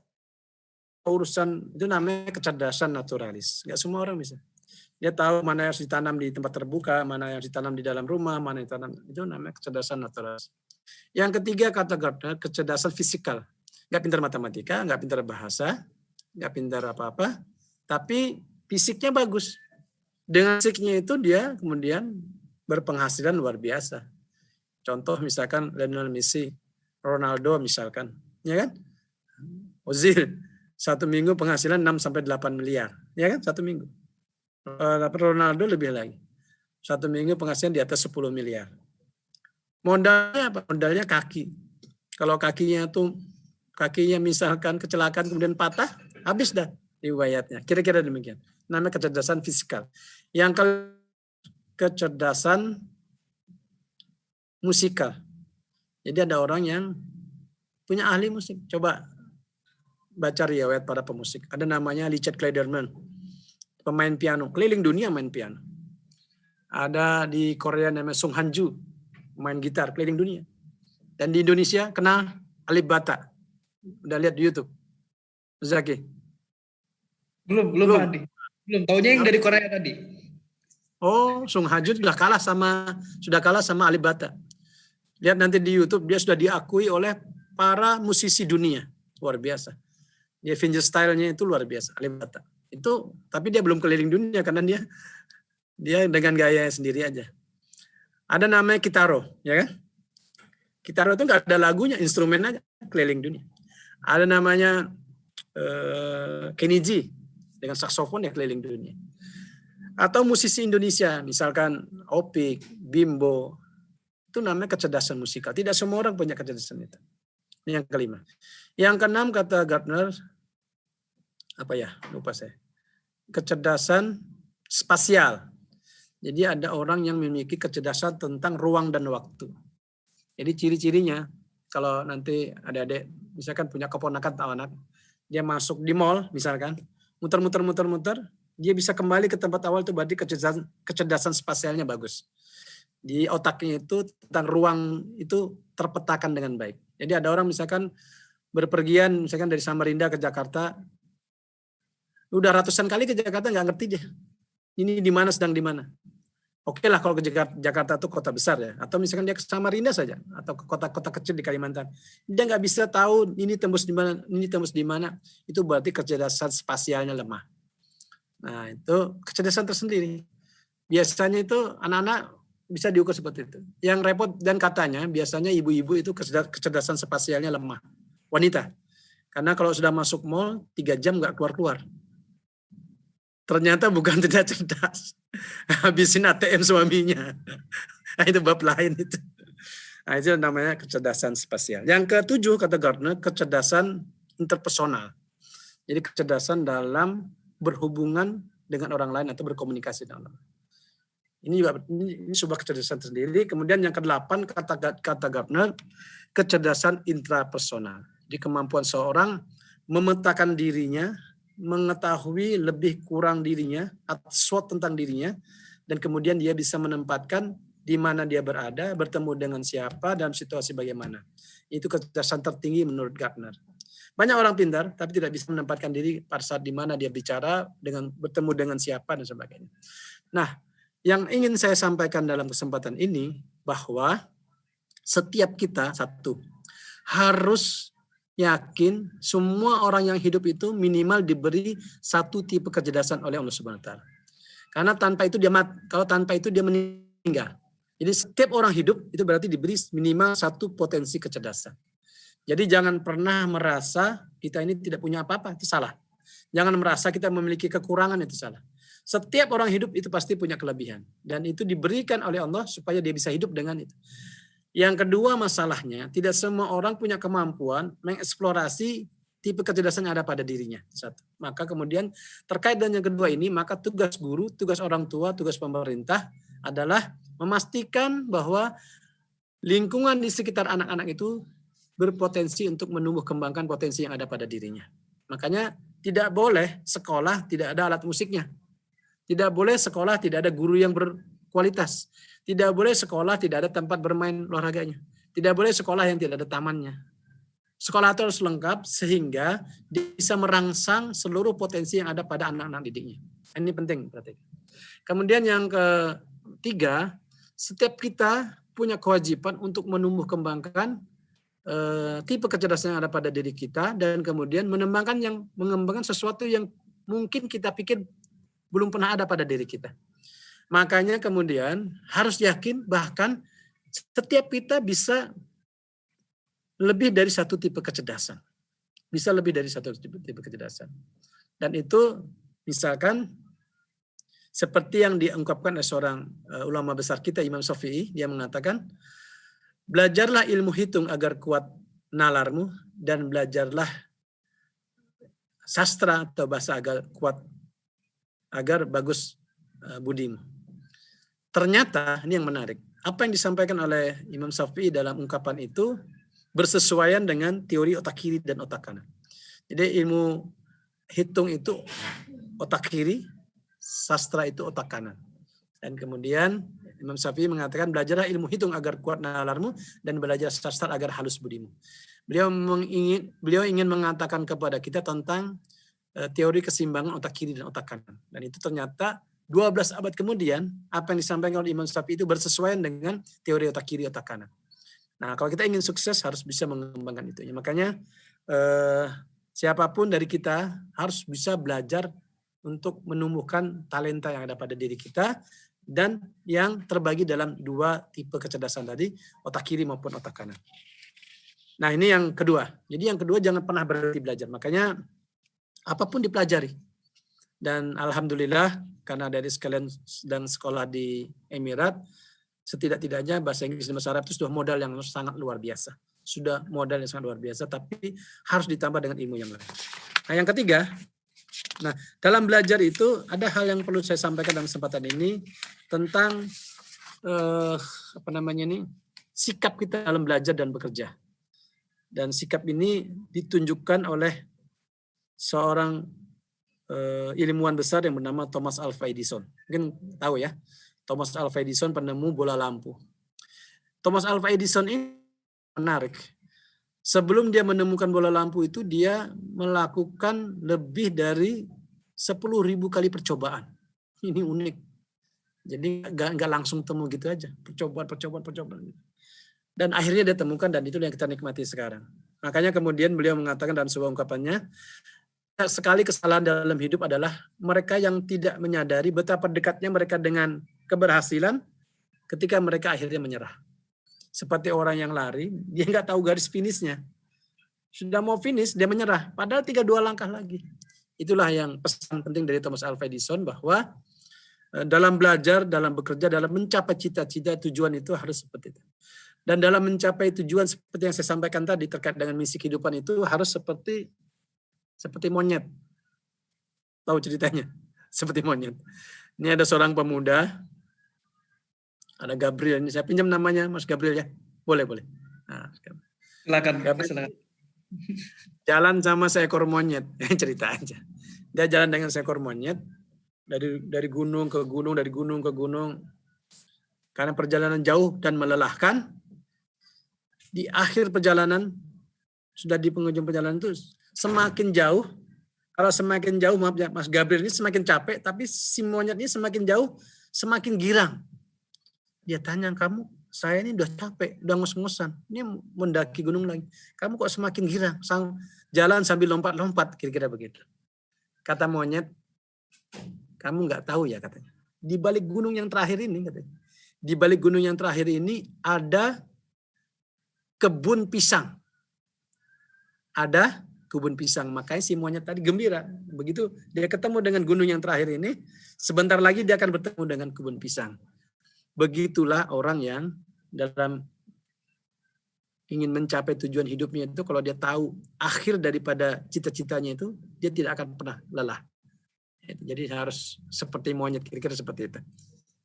urusan itu namanya kecerdasan naturalis. Nggak semua orang bisa. Dia tahu mana yang harus ditanam di tempat terbuka, mana yang harus ditanam di dalam rumah, mana yang ditanam. Itu namanya kecerdasan naturalis. Yang ketiga kata Gardner, kecerdasan fisikal. Nggak pintar matematika, nggak pintar bahasa, nggak pintar apa-apa, tapi fisiknya bagus. Dengan fisiknya itu dia kemudian berpenghasilan luar biasa. Contoh misalkan Lionel Messi, Ronaldo misalkan, ya kan? Ozil, 1 minggu penghasilan 6 sampai 8 miliar, ya kan? 1 minggu. Ronaldo lebih lagi. 1 minggu penghasilan di atas 10 miliar. Modalnya apa? Modalnya kaki. Kalau kakinya misalkan kecelakaan kemudian patah, habis dah riwayatnya. Kira-kira demikian. Namanya kecerdasan fisikal. Yang kecerdasan musikal. Jadi ada orang yang punya ahli musik. Coba baca riwayat para pemusik. Ada namanya Richard Clayderman. Pemain piano. Keliling dunia main piano. Ada di Korea namanya Sung Han-ju. Main gitar keliling dunia. Dan di Indonesia kenal Alif Bata. Udah lihat di YouTube? Zaki? Belum Adi. Belum. Taunya yang dari Korea tadi. Oh, Sung Ha-ju sudah kalah sama Alif Bata. Lihat nanti di YouTube, dia sudah diakui oleh para musisi dunia. Luar biasa. Dia fingerstyle-nya itu luar biasa, Alif Bata. Itu, tapi dia belum keliling dunia karena dia dengan gayanya sendiri aja. Ada namanya Kitaro, ya kan? Kitaro itu nggak ada lagunya, instrumen aja keliling dunia. Ada namanya Kenny G dengan saksofon ya keliling dunia. Atau musisi Indonesia, misalkan Opik, Bimbo, itu namanya kecerdasan musikal. Tidak semua orang punya kecerdasan itu. Ini yang kelima. Yang keenam kata Gardner, apa ya? Lupa saya. Kecerdasan spasial. Jadi ada orang yang memiliki kecerdasan tentang ruang dan waktu. Jadi ciri-cirinya, kalau nanti adik-adik misalkan punya keponakan atau anak, dia masuk di mall misalkan, muter-muter, dia bisa kembali ke tempat awal itu berarti kecerdasan spasialnya bagus. Di otaknya itu tentang ruang itu terpetakan dengan baik. Jadi ada orang misalkan berpergian misalkan dari Samarinda ke Jakarta, udah ratusan kali ke Jakarta nggak ngerti dia. Ini di mana sedang di mana. Oke lah kalau ke Jakarta itu kota besar ya. Atau misalkan dia ke Samarinda saja. Atau ke kota-kota kecil di Kalimantan. Dia nggak bisa tahu ini tembus di mana, ini tembus di mana. Itu berarti kecerdasan spasialnya lemah. Nah itu kecerdasan tersendiri. Biasanya itu anak-anak bisa diukur seperti itu. Yang repot dan katanya biasanya ibu-ibu itu kecerdasan spasialnya lemah. Wanita. Karena kalau sudah masuk mall 3 jam nggak keluar-keluar. Ternyata bukan tidak cerdas. Habisin ATM suaminya. Nah, itu bab lain itu. Nah, itu namanya kecerdasan spasial. Yang ketujuh kata Gardner, kecerdasan interpersonal. Jadi kecerdasan dalam berhubungan dengan orang lain atau berkomunikasi dengan orang lain. Ini sebuah kecerdasan sendiri. Kemudian yang ke-8 kata Gardner, kecerdasan intrapersonal. Jadi kemampuan seorang memetakan dirinya, mengetahui lebih kurang dirinya atau sesuatu tentang dirinya, dan kemudian dia bisa menempatkan di mana dia berada, bertemu dengan siapa, dalam situasi bagaimana. Itu kecerdasan tertinggi menurut Gardner. Banyak orang pintar tapi tidak bisa menempatkan diri pada saat di mana dia bicara, dengan bertemu dengan siapa dan sebagainya. Nah, yang ingin saya sampaikan dalam kesempatan ini bahwa setiap kita harus yakin semua orang yang hidup itu minimal diberi satu tipe kecerdasan oleh Allah Subhanahu wa taala. Karena tanpa itu dia meninggal. Jadi setiap orang hidup itu berarti diberi minimal satu potensi kecerdasan. Jadi jangan pernah merasa kita ini tidak punya apa-apa, itu salah. Jangan merasa kita memiliki kekurangan, itu salah. Setiap orang hidup itu pasti punya kelebihan. Dan itu diberikan oleh Allah supaya dia bisa hidup dengan itu. Yang kedua masalahnya, tidak semua orang punya kemampuan mengeksplorasi tipe kecerdasan yang ada pada dirinya. Maka kemudian terkait dengan yang kedua ini, maka tugas guru, tugas orang tua, tugas pemerintah adalah memastikan bahwa lingkungan di sekitar anak-anak itu berpotensi untuk menumbuh kembangkan potensi yang ada pada dirinya. Makanya tidak boleh sekolah tidak ada alat musiknya. Tidak boleh sekolah tidak ada guru yang berkualitas. Tidak boleh sekolah tidak ada tempat bermain olahraganya. Tidak boleh sekolah yang tidak ada tamannya. Sekolah itu harus lengkap sehingga bisa merangsang seluruh potensi yang ada pada anak-anak didiknya. Ini penting berarti. Kemudian yang ketiga, setiap kita punya kewajiban untuk menumbuh kembangkan tipe kecerdasan yang ada pada diri kita dan kemudian mengembangkan sesuatu yang mungkin kita pikir belum pernah ada pada diri kita. Makanya kemudian harus yakin bahkan setiap kita bisa lebih dari satu tipe kecerdasan. Bisa lebih dari satu tipe kecerdasan. Dan itu misalkan seperti yang diungkapkan oleh seorang ulama besar kita, Imam Syafi'i, dia mengatakan, belajarlah ilmu hitung agar kuat nalarmu, dan belajarlah sastra atau bahasa agar kuat, agar bagus budimu. Ternyata, ini yang menarik, apa yang disampaikan oleh Imam Syafi'i dalam ungkapan itu bersesuaian dengan teori otak kiri dan otak kanan. Jadi ilmu hitung itu otak kiri, sastra itu otak kanan. Dan kemudian Imam Syafi'i mengatakan, belajarlah ilmu hitung agar kuat nalarmu, dan belajar sastra agar halus budimu. Beliau ingin mengatakan kepada kita tentang teori keseimbangan otak kiri dan otak kanan. Dan itu ternyata 12 abad kemudian, apa yang disampaikan oleh Imam Syafi'i itu bersesuaian dengan teori otak kiri, otak kanan. Nah, kalau kita ingin sukses harus bisa mengembangkan itu. Makanya siapapun dari kita harus bisa belajar untuk menumbuhkan talenta yang ada pada diri kita, dan yang terbagi dalam 2 tipe kecerdasan tadi, otak kiri maupun otak kanan. Nah, ini yang kedua. Jadi yang kedua, jangan pernah berhenti belajar. Makanya apapun dipelajari. Dan alhamdulillah, karena dari sekalian sedang sekolah di Emirat, setidak-tidaknya bahasa Inggris dan bahasa Arab itu sudah modal yang sangat luar biasa. Sudah modal yang sangat luar biasa, tapi harus ditambah dengan ilmu yang lain. Nah, yang ketiga, nah, dalam belajar itu ada hal yang perlu saya sampaikan dalam kesempatan ini tentang sikap kita dalam belajar dan bekerja. Dan sikap ini ditunjukkan oleh seorang ilmuwan besar yang bernama Thomas Alva Edison. Mungkin tahu ya, Thomas Alva Edison, penemu bola lampu. Thomas Alva Edison ini menarik. Sebelum dia menemukan bola lampu itu, dia melakukan lebih dari 10.000 kali percobaan. Ini unik. Jadi nggak langsung temu gitu aja. Percobaan. Dan akhirnya dia temukan, dan itu yang kita nikmati sekarang. Makanya kemudian beliau mengatakan dalam sebuah ungkapannya, sekali kesalahan dalam hidup adalah mereka yang tidak menyadari betapa dekatnya mereka dengan keberhasilan ketika mereka akhirnya menyerah. Seperti orang yang lari, dia nggak tahu garis finishnya. Sudah mau finish, dia menyerah. Padahal 3-2 langkah lagi. Itulah yang pesan penting dari Thomas Alva Edison, bahwa dalam belajar, dalam bekerja, dalam mencapai cita-cita, tujuan itu harus seperti itu. Dan dalam mencapai tujuan seperti yang saya sampaikan tadi terkait dengan misi kehidupan itu harus seperti monyet. Tahu ceritanya? Seperti monyet. Ini ada seorang pemuda, ada Gabriel. Ini saya pinjam namanya, Mas Gabriel ya. Boleh. Nah, Silakan. jalan sama seekor monyet. Cerita aja. Dia jalan dengan seekor monyet dari gunung ke gunung, dari gunung ke gunung. Karena perjalanan jauh dan melelahkan, di akhir perjalanan, sudah di penghujung perjalanan itu semakin jauh. Kalau semakin jauh, maaf ya, Mas Gabriel ini semakin capek, tapi si monyet ini semakin jauh, semakin girang. Dia tanya, saya ini udah capek, udah ngos-ngosan. Ini mendaki gunung lagi. Kamu kok semakin girang? Jalan sambil lompat-lompat, kira-kira begitu. Kata monyet, kamu nggak tahu ya, katanya. Di balik gunung yang terakhir ini, katanya. Di balik gunung yang terakhir ini ada kebun pisang. Ada kebun pisang. Makanya si monyet tadi gembira. Begitu dia ketemu dengan gunung yang terakhir ini, sebentar lagi dia akan bertemu dengan kebun pisang. Begitulah orang yang dalam ingin mencapai tujuan hidupnya itu, kalau dia tahu akhir daripada cita-citanya itu, dia tidak akan pernah lelah. Jadi harus seperti monyet, kira-kira seperti itu.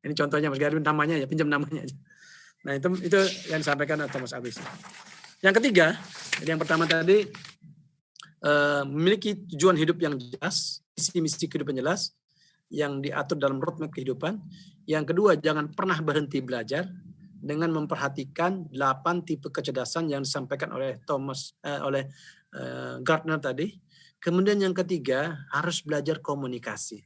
Ini contohnya Mas Gabriel, namanya ya, pinjam namanya aja. Nah itu yang disampaikan oleh Thomas Alva Edison. Yang ketiga, jadi yang pertama tadi, memiliki tujuan hidup yang jelas, misi kehidupan jelas, yang diatur dalam roadmap kehidupan. Yang kedua, jangan pernah berhenti belajar dengan memperhatikan 8 tipe kecerdasan yang disampaikan oleh Gardner tadi. Kemudian yang ketiga, harus belajar komunikasi.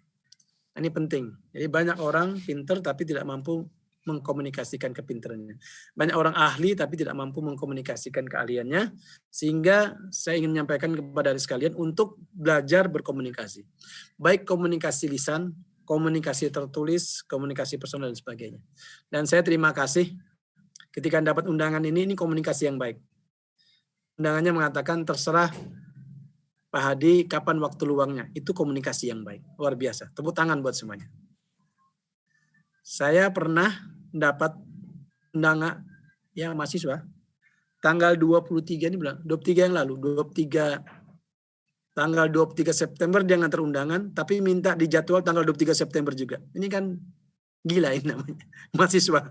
Ini penting. Jadi banyak orang pintar tapi tidak mampu mengkomunikasikan kepintarannya. Banyak orang ahli tapi tidak mampu mengkomunikasikan keahliannya. Sehingga saya ingin menyampaikan kepada sekalian untuk belajar berkomunikasi. Baik komunikasi lisan, komunikasi tertulis, komunikasi personal dan sebagainya. Dan saya terima kasih ketika dapat undangan ini komunikasi yang baik. Undangannya mengatakan terserah Pak Hadi kapan waktu luangnya. Itu komunikasi yang baik. Luar biasa. Tepuk tangan buat semuanya. Saya pernah dapat undangan ya mahasiswa tanggal 23 ini bilang 23 yang lalu, tanggal 23 September dia ngantar undangan tapi minta dijadwal tanggal 23 September juga. Ini kan gila ini namanya. Mahasiswa.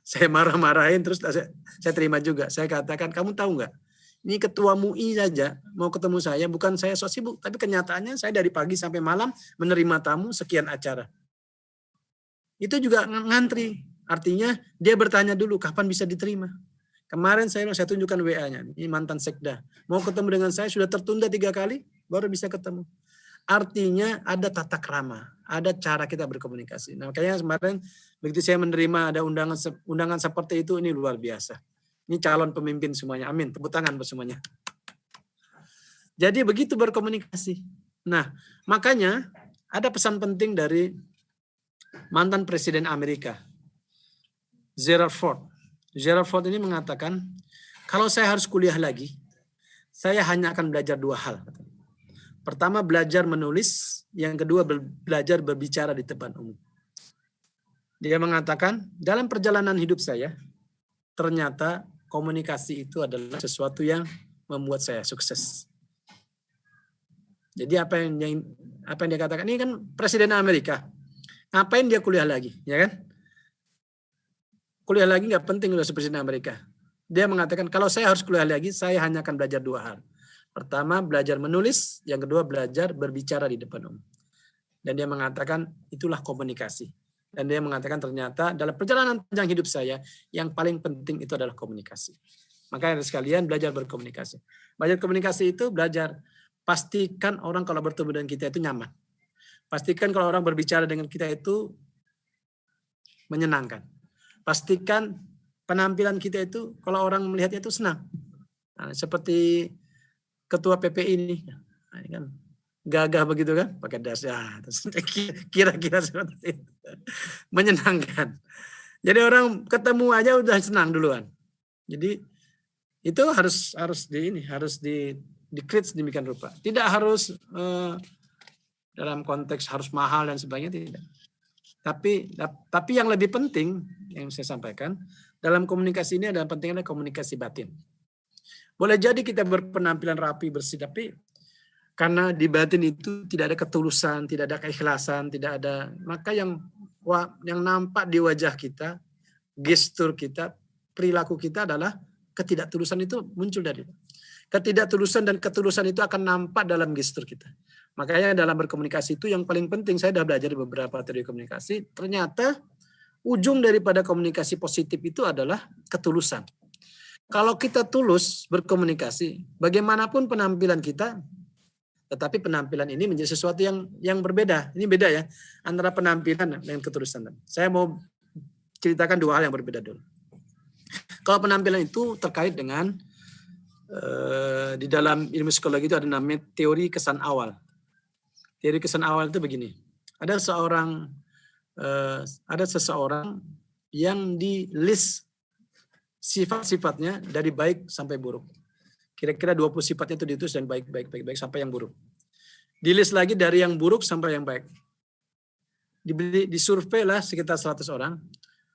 Saya marah-marahin terus saya terima juga. Saya katakan, kamu tahu nggak? Ini ketua MUI saja mau ketemu saya, bukan saya sok sibuk, tapi kenyataannya saya dari pagi sampai malam menerima tamu sekian acara. Itu juga ngantri. Artinya dia bertanya dulu kapan bisa diterima. Kemarin saya tunjukkan WA-nya. Ini mantan sekda. Mau ketemu dengan saya sudah tertunda 3 kali baru bisa ketemu. Artinya ada tata krama, ada cara kita berkomunikasi. Nah, makanya kemarin begitu saya menerima ada undangan seperti itu, ini luar biasa. Ini calon pemimpin semuanya. Amin. Tepuk tangan buat semuanya. Jadi begitu berkomunikasi. Nah, makanya ada pesan penting dari mantan Presiden Amerika, Gerald Ford. Gerald Ford ini mengatakan, kalau saya harus kuliah lagi, saya hanya akan belajar 2 hal. Pertama, belajar menulis. Yang kedua, belajar berbicara di depan umum. Dia mengatakan, dalam perjalanan hidup saya, ternyata komunikasi itu adalah sesuatu yang membuat saya sukses. Jadi apa yang dia katakan, ini kan Presiden Amerika. Ngapain dia kuliah lagi, ya kan? Kuliah lagi nggak penting udah Presiden Amerika. Dia mengatakan kalau saya harus kuliah lagi, saya hanya akan belajar 2 hal. Pertama, belajar menulis. Yang kedua, belajar berbicara di depan umum. Dan dia mengatakan itulah komunikasi. Dan dia mengatakan ternyata dalam perjalanan panjang hidup saya, yang paling penting itu adalah komunikasi. Makanya sekalian belajar berkomunikasi. Belajar komunikasi itu belajar pastikan orang kalau bertemu dengan kita itu nyaman. Pastikan kalau orang berbicara dengan kita itu menyenangkan. Pastikan penampilan kita itu kalau orang melihatnya itu senang. Nah, seperti ketua PPI ini kan gagah begitu kan, pakai dasi, kira-kira seperti itu. Menyenangkan. Jadi orang ketemu aja udah senang duluan. Jadi itu harus di-create demikian rupa. Tidak harus dalam konteks harus mahal dan sebagainya, tidak. Tapi yang lebih penting yang saya sampaikan dalam komunikasi ini adalah pentingnya komunikasi batin. Boleh jadi kita berpenampilan rapi bersih, tapi karena di batin itu tidak ada ketulusan, tidak ada keikhlasan, tidak ada, maka yang nampak di wajah kita, gestur kita, perilaku kita adalah ketidaktulusan itu muncul dari itu. Ketidaktulusan dan ketulusan itu akan nampak dalam gestur kita. Makanya dalam berkomunikasi itu yang paling penting, saya sudah belajar beberapa teori komunikasi, ternyata ujung daripada komunikasi positif itu adalah ketulusan. Kalau kita tulus berkomunikasi, bagaimanapun penampilan kita, tetapi penampilan ini menjadi sesuatu yang berbeda. Ini beda ya, antara penampilan dengan ketulusan. Saya mau ceritakan 2 hal yang berbeda dulu. Kalau penampilan itu terkait dengan di dalam ilmu psikologi itu ada namanya teori kesan awal. Teori kesan awal itu begini. Ada seseorang yang di list sifat-sifatnya dari baik sampai buruk. Kira-kira 20 sifatnya itu ditulis dan baik sampai yang buruk. Di list lagi dari yang buruk sampai yang baik. Disurvei lah sekitar 100 orang.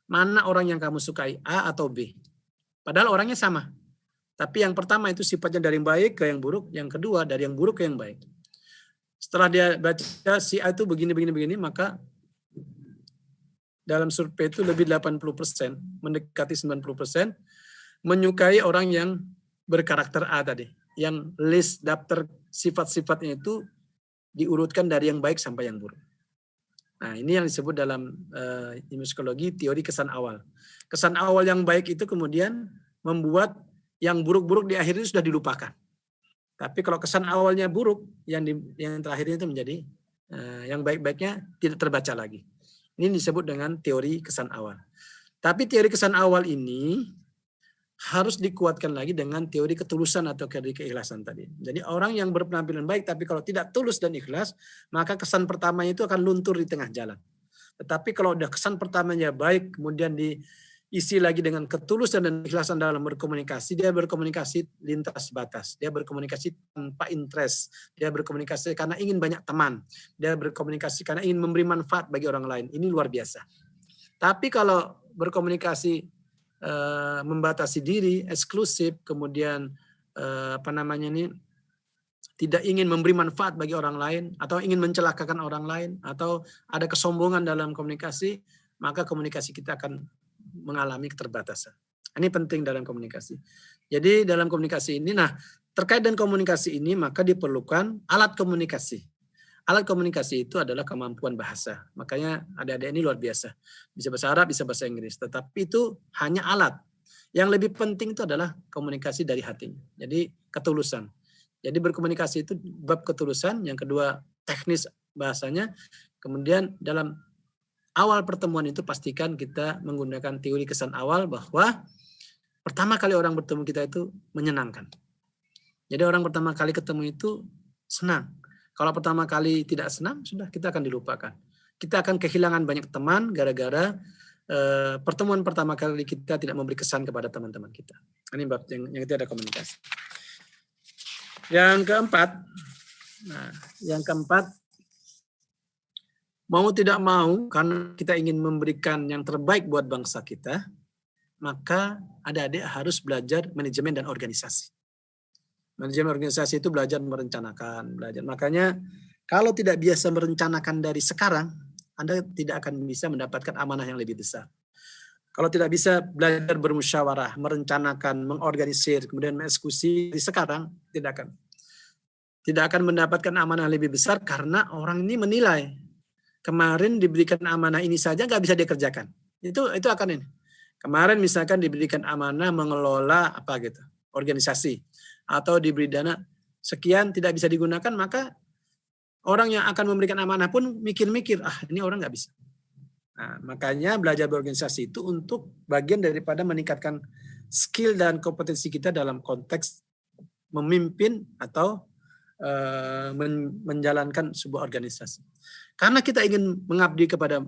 Mana orang yang kamu sukai, A atau B? Padahal orangnya sama. Tapi yang pertama itu sifatnya dari yang baik ke yang buruk, yang kedua dari yang buruk ke yang baik. Setelah dia baca si A itu begini, maka dalam survei itu lebih 80%, mendekati 90%, menyukai orang yang berkarakter A tadi. Yang list daftar sifat-sifatnya itu diurutkan dari yang baik sampai yang buruk. Nah, ini yang disebut dalam ilmu psikologi teori kesan awal. Kesan awal yang baik itu kemudian membuat yang buruk-buruk di akhirnya sudah dilupakan. Tapi kalau kesan awalnya buruk, yang terakhirnya itu menjadi yang baik-baiknya tidak terbaca lagi. Ini disebut dengan teori kesan awal. Tapi teori kesan awal ini harus dikuatkan lagi dengan teori ketulusan atau teori keikhlasan tadi. Jadi orang yang berpenampilan baik tapi kalau tidak tulus dan ikhlas, maka kesan pertamanya itu akan luntur di tengah jalan. Tetapi kalau udah kesan pertamanya baik, kemudian diisi lagi dengan ketulusan dan ikhlasan dalam berkomunikasi, dia berkomunikasi lintas batas, dia berkomunikasi tanpa interest, dia berkomunikasi karena ingin banyak teman, dia berkomunikasi karena ingin memberi manfaat bagi orang lain. Ini luar biasa. Tapi kalau berkomunikasi membatasi diri, eksklusif, kemudian tidak ingin memberi manfaat bagi orang lain, atau ingin mencelakakan orang lain, atau ada kesombongan dalam komunikasi, maka komunikasi kita akan mengalami keterbatasan. Ini penting dalam komunikasi. Jadi dalam komunikasi ini, terkait dengan komunikasi ini, maka diperlukan alat komunikasi. Alat komunikasi itu adalah kemampuan bahasa. Makanya adik-adik ini luar biasa. Bisa bahasa Arab, bisa bahasa Inggris. Tetapi itu hanya alat. Yang lebih penting itu adalah komunikasi dari hatinya. Jadi ketulusan. Jadi berkomunikasi itu bab ketulusan. Yang kedua teknis bahasanya. Kemudian dalam awal pertemuan itu pastikan kita menggunakan teori kesan awal bahwa pertama kali orang bertemu kita itu menyenangkan. Jadi orang pertama kali ketemu itu senang. Kalau pertama kali tidak senang, sudah kita akan dilupakan. Kita akan kehilangan banyak teman gara-gara pertemuan pertama kali kita tidak memberi kesan kepada teman-teman kita. Ini bab yang itu ada komunikasi. Yang keempat, mau tidak mau, karena kita ingin memberikan yang terbaik buat bangsa kita, maka adik-adik harus belajar manajemen dan organisasi. Manajemen organisasi itu belajar merencanakan, Makanya kalau tidak biasa merencanakan dari sekarang, Anda tidak akan bisa mendapatkan amanah yang lebih besar. Kalau tidak bisa belajar bermusyawarah, merencanakan, mengorganisir, kemudian mengeksekusi di sekarang, tidak akan mendapatkan amanah lebih besar karena orang ini menilai kemarin diberikan amanah ini saja nggak bisa dikerjakan. Itu akan ini. Kemarin misalkan diberikan amanah mengelola organisasi. Atau diberi dana sekian tidak bisa digunakan, maka orang yang akan memberikan amanah pun mikir-mikir, ini orang nggak bisa. Makanya belajar berorganisasi itu untuk bagian daripada meningkatkan skill dan kompetensi kita dalam konteks memimpin atau menjalankan sebuah organisasi. Karena kita ingin mengabdi kepada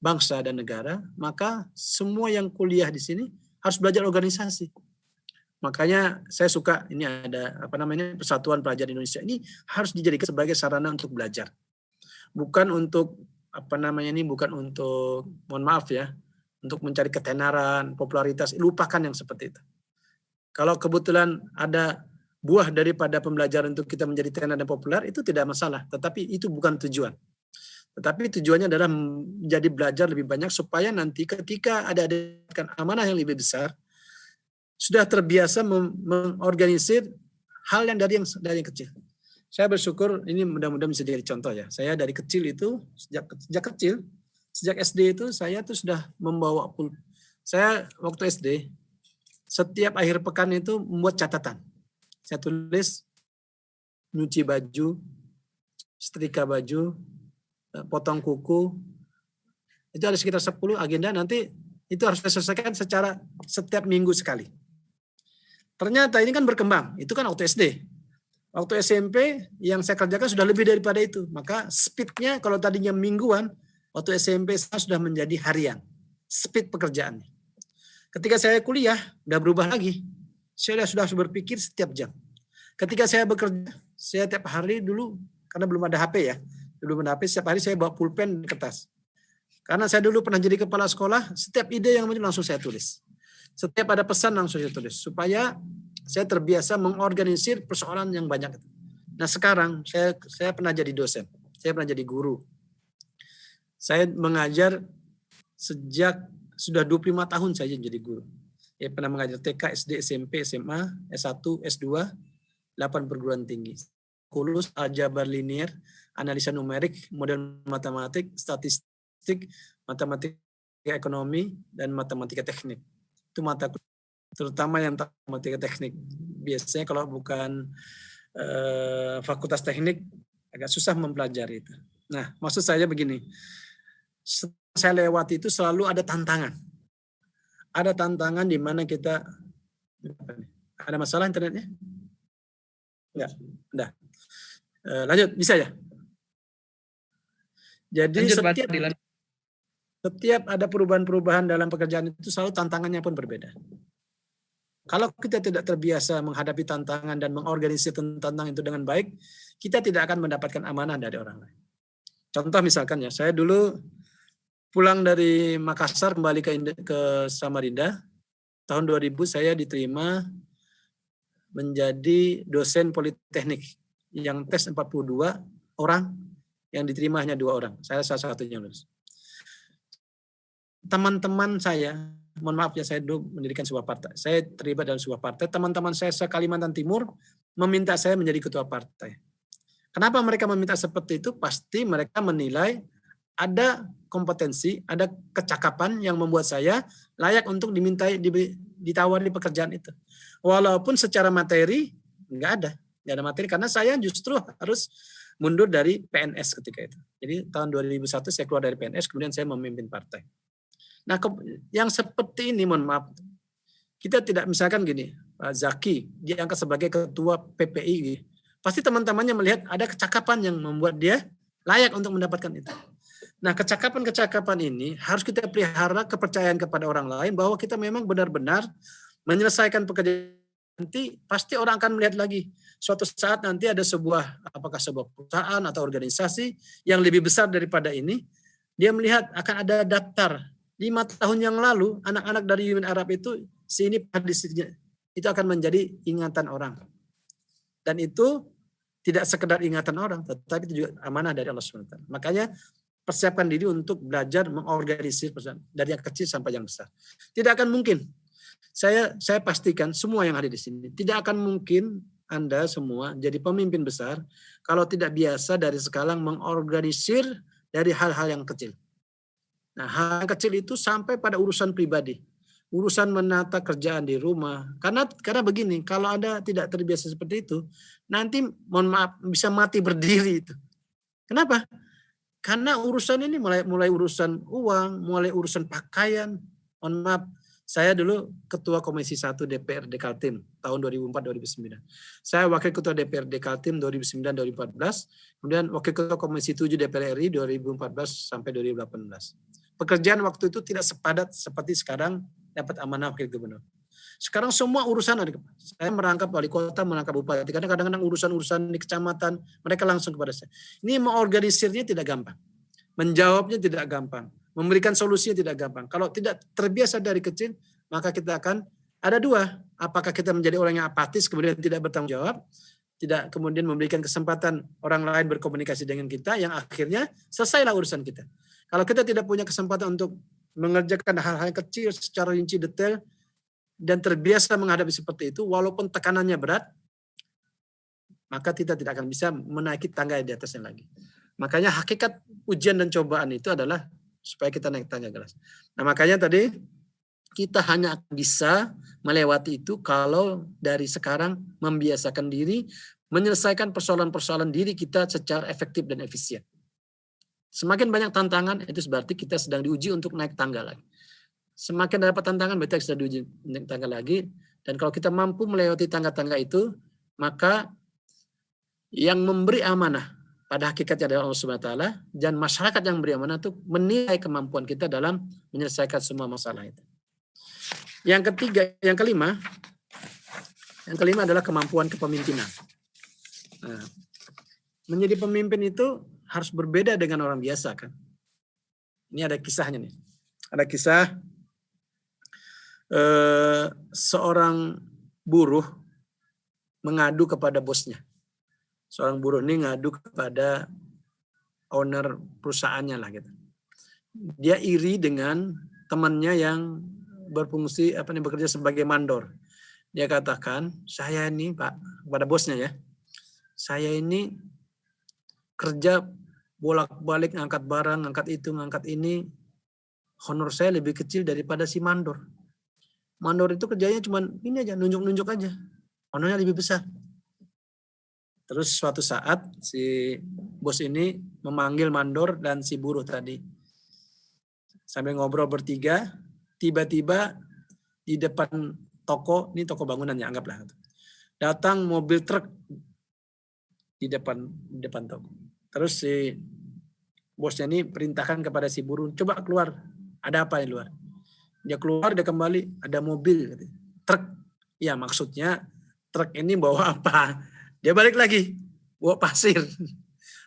bangsa dan negara, maka semua yang kuliah di sini harus belajar organisasi. Makanya saya suka ini ada Persatuan Pelajar Indonesia ini harus dijadikan sebagai sarana untuk belajar. Bukan untuk untuk mencari ketenaran, popularitas, lupakan yang seperti itu. Kalau kebetulan ada buah daripada pembelajaran untuk kita menjadi tenar dan populer, itu tidak masalah, tetapi itu bukan tujuan. Tetapi tujuannya adalah menjadi belajar lebih banyak supaya nanti ketika ada amanah yang lebih besar, sudah terbiasa mengorganisir hal yang dari yang kecil. Saya bersyukur ini mudah-mudahan bisa jadi contoh ya. Saya dari kecil itu sejak SD itu saya tuh sudah membawa pulpen. Saya waktu SD setiap akhir pekan itu membuat catatan. Saya tulis nyuci baju, setrika baju, potong kuku. Itu ada sekitar 10 agenda, nanti itu harus diselesaikan secara setiap minggu sekali. Ternyata ini kan berkembang. Itu kan waktu SD. Waktu SMP yang saya kerjakan sudah lebih daripada itu. Maka speednya kalau tadinya mingguan, waktu SMP saya sudah menjadi harian. Speed pekerjaannya. Ketika saya kuliah, udah berubah lagi. Saya sudah berpikir setiap jam. Ketika saya bekerja, saya tiap hari dulu, karena belum ada HP ya. Belum ada HP, setiap hari saya bawa pulpen dan kertas. Karena saya dulu pernah jadi kepala sekolah, setiap ide yang muncul langsung saya tulis. Setiap ada pesan langsung saya tulis. Supaya saya terbiasa mengorganisir persoalan yang banyak. Nah sekarang saya pernah jadi dosen. Saya pernah jadi guru. Saya mengajar sejak sudah 25 tahun saya jadi guru. Saya pernah mengajar TK, SD, SMP, SMA, S1, S2, 8 perguruan tinggi. Kulus, aljabar linear, analisa numerik, model matematik, statistik, matematika ekonomi, dan matematika teknik. Itu mata terutama yang matematika teknik. Biasanya kalau bukan fakultas teknik agak susah mempelajari itu. Nah, maksud saya begini. Saya lewati itu selalu ada tantangan. Ada tantangan di mana kita Ada masalah internetnya? Enggak. Udah. Lanjut, bisa ya? Jadi Lanjut, Pak Dilan. setiap ada perubahan-perubahan dalam pekerjaan itu selalu tantangannya pun berbeda. Kalau kita tidak terbiasa menghadapi tantangan dan mengorganisir tantangan itu dengan baik, kita tidak akan mendapatkan amanah dari orang lain. Contoh misalkan ya, saya dulu pulang dari Makassar kembali ke Samarinda, tahun 2000 saya diterima menjadi dosen politeknik yang tes 42 orang, yang diterima hanya 2 orang. Saya salah satunya lulus. Teman-teman saya, mohon maaf ya, saya dulu mendirikan sebuah partai. Saya terlibat dalam sebuah partai. Teman-teman saya se-Kalimantan Timur meminta saya menjadi ketua partai. Kenapa mereka meminta seperti itu? Pasti mereka menilai ada kompetensi, ada kecakapan yang membuat saya layak untuk ditawari pekerjaan itu. Walaupun secara materi nggak ada materi, karena saya justru harus mundur dari PNS ketika itu. Jadi tahun 2001 saya keluar dari PNS, kemudian saya memimpin partai. Nah, yang seperti ini, mohon maaf, kita tidak, misalkan gini, Pak Zaki diangkat sebagai ketua PPI, pasti teman-temannya melihat ada kecakapan yang membuat dia layak untuk mendapatkan itu. Nah, kecakapan-kecakapan ini harus kita pelihara, kepercayaan kepada orang lain bahwa kita memang benar-benar menyelesaikan pekerjaan. Nanti pasti orang akan melihat lagi. Suatu saat nanti ada apakah sebuah perusahaan atau organisasi yang lebih besar daripada ini, dia melihat akan ada daftar 5 tahun yang lalu anak-anak dari Uni Arab itu sini hadisnya, itu akan menjadi ingatan orang. Dan itu tidak sekedar ingatan orang, tetapi itu juga amanah dari Allah SWT. Makanya persiapkan diri untuk belajar mengorganisir dari yang kecil sampai yang besar. Tidak akan mungkin. Saya pastikan semua yang ada di sini tidak akan mungkin Anda semua jadi pemimpin besar kalau tidak biasa dari sekarang mengorganisir dari hal-hal yang kecil. Nah, hal yang kecil itu sampai pada urusan pribadi, urusan menata kerjaan di rumah. Karena begini, kalau Anda tidak terbiasa seperti itu, nanti mohon maaf bisa mati berdiri itu. Kenapa? Karena urusan ini mulai urusan uang, mulai urusan pakaian. Mohon maaf, saya dulu ketua Komisi 1 DPRD Kaltim tahun 2004-2009. Saya wakil ketua DPRD Kaltim 2009-2014, kemudian wakil ketua Komisi 7 DPR RI 2014 sampai 2018. Pekerjaan waktu itu tidak sepadat seperti sekarang dapat amanah wakil gubernur. Sekarang semua urusan ada. Saya merangkap wali kota, merangkap bupati. Karena kadang-kadang urusan-urusan di kecamatan mereka langsung kepada saya. Ini mengorganisirnya tidak gampang, menjawabnya tidak gampang, memberikan solusinya tidak gampang. Kalau tidak terbiasa dari kecil, maka kita akan ada 2. Apakah kita menjadi orang yang apatis kemudian tidak bertanggung jawab, tidak kemudian memberikan kesempatan orang lain berkomunikasi dengan kita, yang akhirnya selesailah urusan kita. Kalau kita tidak punya kesempatan untuk mengerjakan hal-hal kecil secara rinci detail dan terbiasa menghadapi seperti itu, walaupun tekanannya berat, maka kita tidak akan bisa menaiki tangga di atasnya lagi. Makanya hakikat ujian dan cobaan itu adalah supaya kita naik tangga kelas. Nah, makanya tadi kita hanya bisa melewati itu kalau dari sekarang membiasakan diri menyelesaikan persoalan-persoalan diri kita secara efektif dan efisien. Semakin banyak tantangan, itu berarti kita sedang diuji untuk naik tangga lagi. Semakin dapat tantangan, berarti kita sedang diuji naik tangga lagi. Dan kalau kita mampu melewati tangga-tangga itu, maka yang memberi amanah pada hakikatnya adalah Allah SWT, dan masyarakat yang memberi amanah itu menilai kemampuan kita dalam menyelesaikan semua masalah itu. Yang kelima adalah kemampuan kepemimpinan. Nah, menjadi pemimpin itu harus berbeda dengan orang biasa kan. Ini ada kisahnya nih. Ada kisah seorang buruh mengadu kepada bosnya. Seorang buruh ini ngadu kepada owner perusahaannya lah gitu. Dia iri dengan temannya yang berfungsi bekerja sebagai mandor. Dia katakan, saya ini Pak, kepada bosnya ya, saya ini kerja bolak-balik ngangkat barang, ngangkat itu, ngangkat ini, honor saya lebih kecil daripada si mandor. Mandor itu kerjanya cuma ini aja, nunjuk-nunjuk aja. Honornya lebih besar. Terus suatu saat si bos ini memanggil mandor dan si buruh tadi. Sambil ngobrol bertiga, tiba-tiba di depan toko, ini toko bangunan ya anggaplah. Datang mobil truk di depan toko. Terus si bosnya ini perintahkan kepada si buruh, coba keluar, ada apa di luar? Dia keluar, dia kembali, ada mobil, truk. Ya maksudnya truk ini bawa apa? Dia balik lagi, bawa pasir.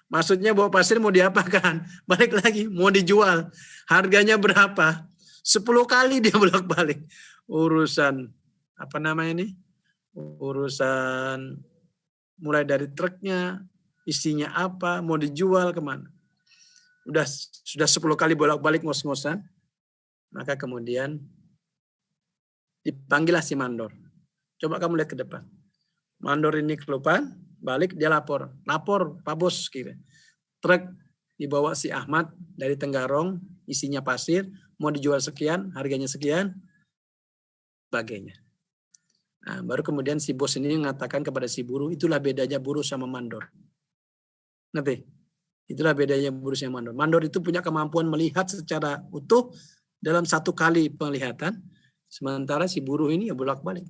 Maksudnya bawa pasir mau diapakan? Balik lagi, mau dijual. Harganya berapa? 10 kali dia bolak-balik. Urusan, apa namanya ini? Urusan mulai dari truknya, isinya apa, mau dijual kemana. Sudah 10 kali bolak-balik ngos-ngosan. Maka kemudian dipanggillah si mandor. Coba kamu lihat ke depan. Mandor ini kelupaan, balik dia lapor Pak Bos, kira. Truk dibawa si Ahmad dari Tenggarong, isinya pasir, mau dijual sekian, harganya sekian, sebagainya. Nah, baru kemudian si bos ini mengatakan kepada si buruh, itulah bedanya buruh sama mandor. Nanti, itulah bedanya buruh sama mandor. Mandor itu punya kemampuan melihat secara utuh dalam satu kali penglihatan, sementara si buruh ini ya bolak-balik.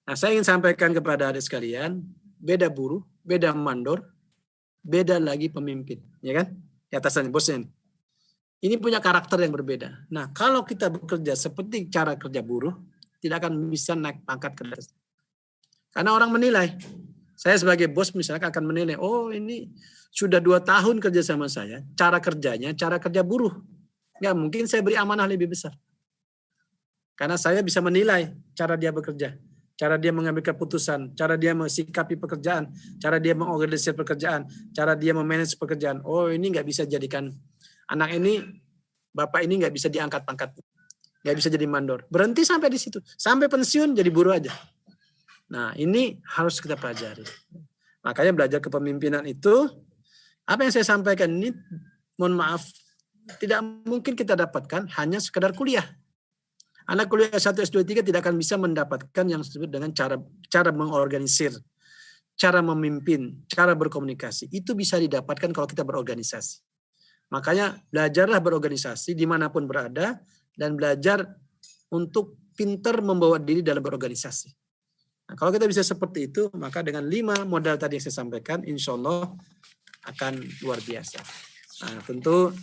Nah, saya ingin sampaikan kepada adik sekalian, beda buruh, beda mandor, beda lagi pemimpin, ya kan? Di atasannya, bosnya ini. Ini punya karakter yang berbeda. Nah, kalau kita bekerja seperti cara kerja buruh, tidak akan bisa naik pangkat ke atas. Karena orang menilai. Saya sebagai bos misalkan akan menilai, oh ini sudah 2 tahun kerja sama saya, cara kerjanya, cara kerja buruh. Ya mungkin saya beri amanah lebih besar. Karena saya bisa menilai cara dia bekerja. Cara dia mengambil keputusan, cara dia mensikapi pekerjaan, cara dia mengorganisir pekerjaan, cara dia memanage pekerjaan. Oh ini nggak bisa jadikan anak ini, bapak ini nggak bisa diangkat pangkat, nggak bisa jadi mandor. Berhenti sampai di situ, sampai pensiun jadi buruh aja. Nah ini harus kita pelajari. Makanya belajar kepemimpinan itu, apa yang saya sampaikan ini, mohon maaf, tidak mungkin kita dapatkan hanya sekedar kuliah. Anak kuliah S1, S2, S3 tidak akan bisa mendapatkan yang disebut dengan cara mengorganisir, cara memimpin, cara berkomunikasi. Itu bisa didapatkan kalau kita berorganisasi. Makanya belajarlah berorganisasi dimanapun berada dan belajar untuk pintar membawa diri dalam berorganisasi. Nah, kalau kita bisa seperti itu, maka dengan 5 modal tadi yang saya sampaikan, insya Allah akan luar biasa. Nah, tentu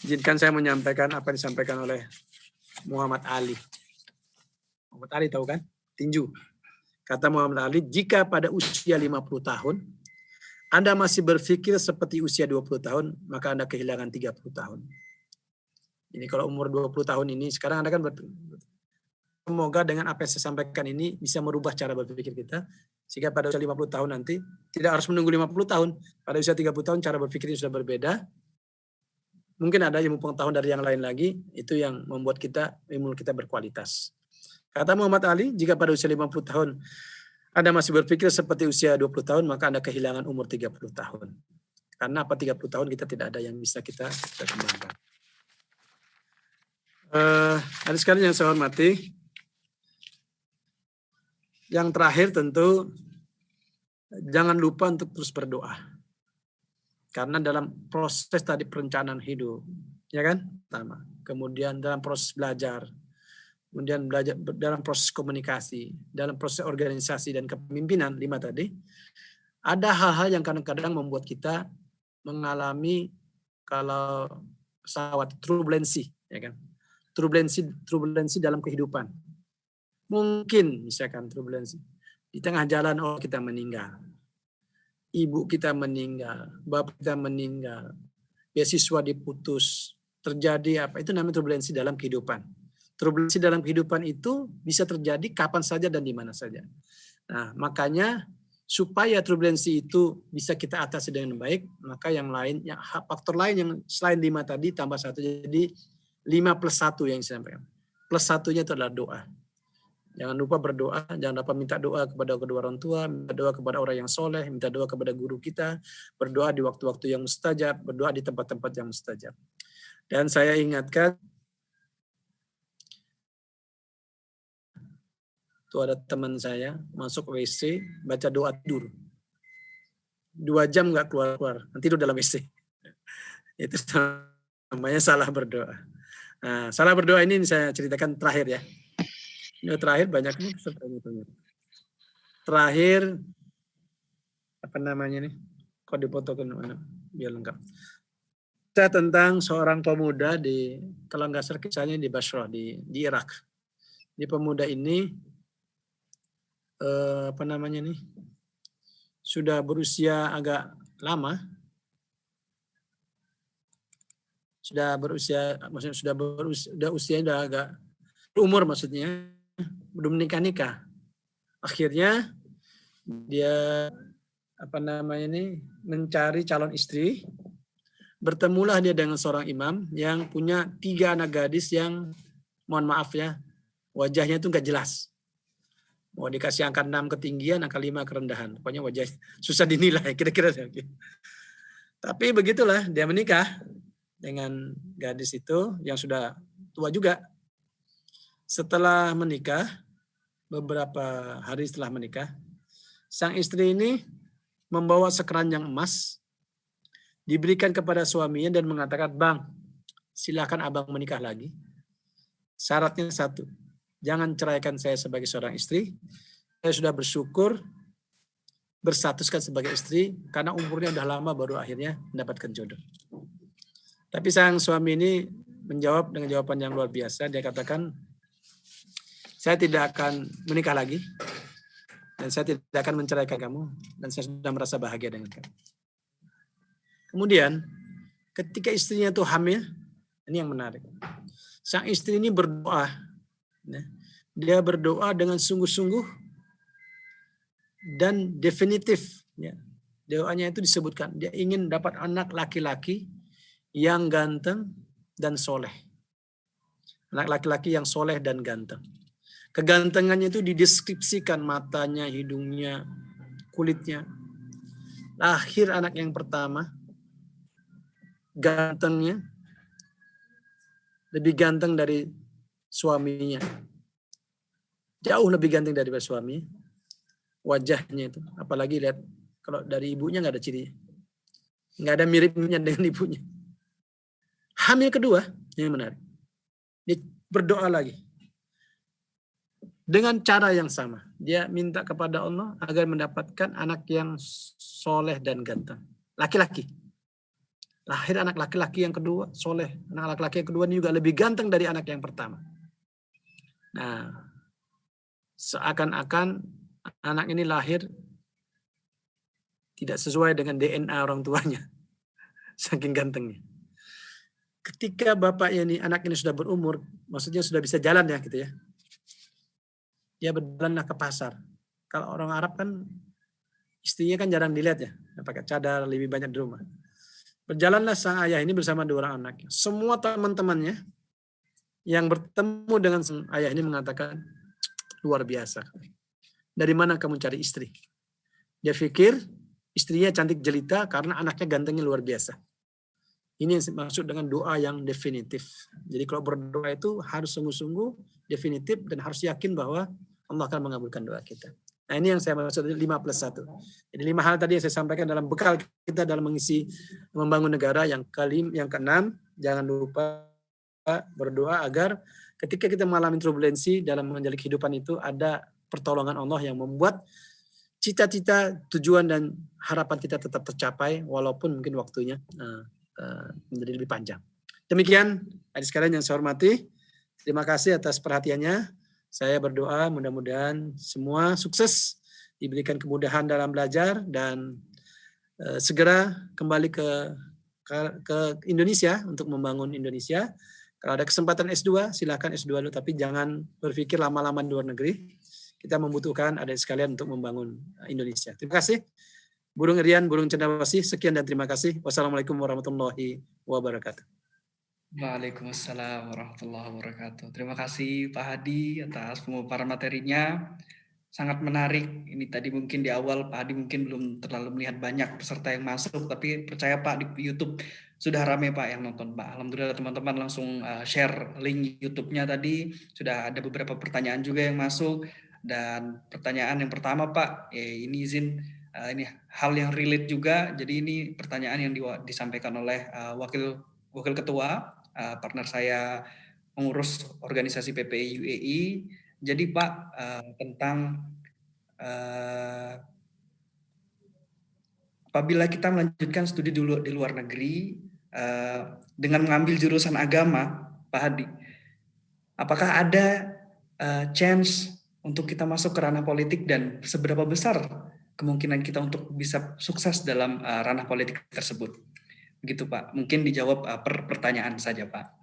izinkan saya menyampaikan apa yang disampaikan oleh Muhammad Ali. Muhammad Ali tahu kan? Tinju. Kata Muhammad Ali, jika pada usia 50 tahun, Anda masih berpikir seperti usia 20 tahun, maka Anda kehilangan 30 tahun. Ini kalau umur 20 tahun ini, sekarang Anda kan semoga dengan apa yang saya sampaikan ini bisa merubah cara berpikir kita, sehingga pada usia 50 tahun nanti, tidak harus menunggu 50 tahun, pada usia 30 tahun cara berpikir sudah berbeda. Mungkin ada ilmu pengetahuan dari yang lain lagi, itu yang membuat ilmu kita berkualitas. Kata Muhammad Ali, jika pada usia 50 tahun Anda masih berpikir seperti usia 20 tahun, maka Anda kehilangan umur 30 tahun. Karena apa 30 tahun kita tidak ada yang bisa kita kembangkan. Ada sekali yang saya hormati. Yang terakhir tentu, jangan lupa untuk terus berdoa. Karena dalam proses tadi perencanaan hidup, ya kan? Pertama. Kemudian dalam proses belajar, kemudian belajar dalam proses komunikasi, dalam proses organisasi dan kepemimpinan 5 tadi, ada hal-hal yang kadang-kadang membuat kita mengalami kalau pesawat turbulensi, ya kan? Turbulensi dalam kehidupan. Mungkin misalkan turbulensi di tengah jalan kita meninggal. Ibu kita meninggal, bapak kita meninggal, beasiswa diputus, terjadi apa? Itu namanya turbulensi dalam kehidupan. Turbulensi dalam kehidupan itu bisa terjadi kapan saja dan di mana saja. Nah, makanya supaya turbulensi itu bisa kita atasi dengan baik, maka yang lain, faktor lain yang selain 5 tadi tambah 1, jadi 5 plus 1 yang saya sampaikan. Plus 1-nya itu adalah doa. Jangan lupa berdoa, jangan lupa minta doa kepada kedua orang tua, minta doa kepada orang yang soleh, minta doa kepada guru kita, berdoa di waktu-waktu yang mustajab, berdoa di tempat-tempat yang mustajab. Dan saya ingatkan, itu ada teman saya masuk WC, baca doa tidur. 2 jam nggak keluar-keluar, nanti tidur dalam WC. Itu namanya salah berdoa. Nah, salah berdoa ini saya ceritakan terakhir ya. Ini terakhir banyak nih peserta ini. Terakhir apa namanya nih? Kok dipotokan mana? Biar lengkap. Kisah tentang seorang pemuda kalau nggak salah kisahnya di Basrah di Irak. Di pemuda ini apa namanya nih? Sudah berusia agak lama. Sudah usianya agak berumur maksudnya, belum nikah. Akhirnya dia apa namanya ini mencari calon istri. Bertemulah dia dengan seorang imam yang punya 3 anak gadis yang mohon maaf ya, wajahnya itu nggak jelas. Mau dikasih angka 6 ketinggian, angka 5 kerendahan. Pokoknya wajah susah dinilai kira-kira. Tapi begitulah dia menikah dengan gadis itu yang sudah tua juga. Setelah menikah, beberapa hari setelah menikah, sang istri ini membawa sekeranjang emas, diberikan kepada suaminya dan mengatakan, "Bang, silakan abang menikah lagi. Syaratnya 1, jangan ceraikan saya sebagai seorang istri. Saya sudah bersyukur berstatuskan sebagai istri karena umurnya udah lama baru akhirnya mendapatkan jodoh." Tapi sang suami ini menjawab dengan jawaban yang luar biasa. Dia katakan, "Saya tidak akan menikah lagi dan saya tidak akan menceraikan kamu dan saya sudah merasa bahagia dengan kamu." Kemudian ketika istrinya itu hamil, ini yang menarik. Sang istri ini berdoa. Dia berdoa dengan sungguh-sungguh dan definitif. Doanya itu disebutkan. Dia ingin dapat anak laki-laki yang ganteng dan soleh. Anak laki-laki yang soleh dan ganteng. Kegantengannya itu dideskripsikan, matanya, hidungnya, kulitnya. Lahir anak yang pertama, gantengnya lebih ganteng dari suaminya, jauh lebih ganteng daripada suami. Wajahnya itu, apalagi lihat kalau dari ibunya nggak ada ciri, nggak ada miripnya dengan ibunya. Hamil kedua, yang menarik, dia berdoa lagi dengan cara yang sama. Dia minta kepada Allah agar mendapatkan anak yang soleh dan ganteng, laki-laki. Lahir anak laki-laki yang kedua, soleh. Anak laki-laki yang kedua ini juga lebih ganteng dari anak yang pertama. Nah, seakan-akan anak ini lahir tidak sesuai dengan DNA orang tuanya. Saking gantengnya. Ketika bapaknya ini, anak ini sudah berumur, maksudnya sudah bisa jalan ya gitu ya. Dia berjalanlah ke pasar. Kalau orang Arab kan, istrinya kan jarang dilihat ya. Pakai cadar, lebih banyak di rumah. Berjalanlah sang ayah ini bersama 2 orang anaknya. Semua teman-temannya yang bertemu dengan sang ayah ini mengatakan, luar biasa. Dari mana kamu cari istri? Dia pikir istrinya cantik jelita karena anaknya gantengnya luar biasa. Ini yang maksud dengan doa yang definitif. Jadi kalau berdoa itu harus sungguh-sungguh, definitif, dan harus yakin bahwa Allah akan mengabulkan doa kita. Nah ini yang saya maksud 5+1. Jadi 5 hal tadi yang saya sampaikan dalam bekal kita dalam mengisi membangun negara. Yang keenam, jangan lupa berdoa agar ketika kita mengalami turbulensi dalam menjalani kehidupan itu ada pertolongan Allah yang membuat cita-cita, tujuan dan harapan kita tetap tercapai walaupun mungkin waktunya menjadi lebih panjang. Demikian adik sekalian yang saya hormati. Terima kasih atas perhatiannya. Saya berdoa mudah-mudahan semua sukses, diberikan kemudahan dalam belajar dan segera kembali ke Indonesia untuk membangun Indonesia. Kalau ada kesempatan S2, silakan S2 dulu, tapi jangan berpikir lama-lama di luar negeri. Kita membutuhkan adik sekalian untuk membangun Indonesia. Terima kasih. Burung Rian, Burung Cendrawasih, sekian dan terima kasih. Wassalamualaikum warahmatullahi wabarakatuh. Waalaikumsalam warahmatullahi wabarakatuh. Terima kasih Pak Hadi atas pemaparan materinya. Sangat menarik. Ini tadi mungkin di awal Pak Hadi mungkin belum terlalu melihat banyak peserta yang masuk, tapi percaya Pak di YouTube sudah ramai Pak yang nonton Pak. Alhamdulillah teman-teman langsung share link YouTube-nya tadi. Sudah ada beberapa pertanyaan juga yang masuk. Dan pertanyaan yang pertama Pak, ini izin ini hal yang relate juga. Jadi ini pertanyaan yang disampaikan oleh wakil ketua, partner saya mengurus organisasi PPI UAE, Jadi Pak, tentang apabila kita melanjutkan studi di luar negeri dengan mengambil jurusan agama, Pak Hadi, apakah ada chance untuk kita masuk ke ranah politik dan seberapa besar kemungkinan kita untuk bisa sukses dalam ranah politik tersebut? Begitu Pak. Mungkin dijawab per pertanyaan saja Pak.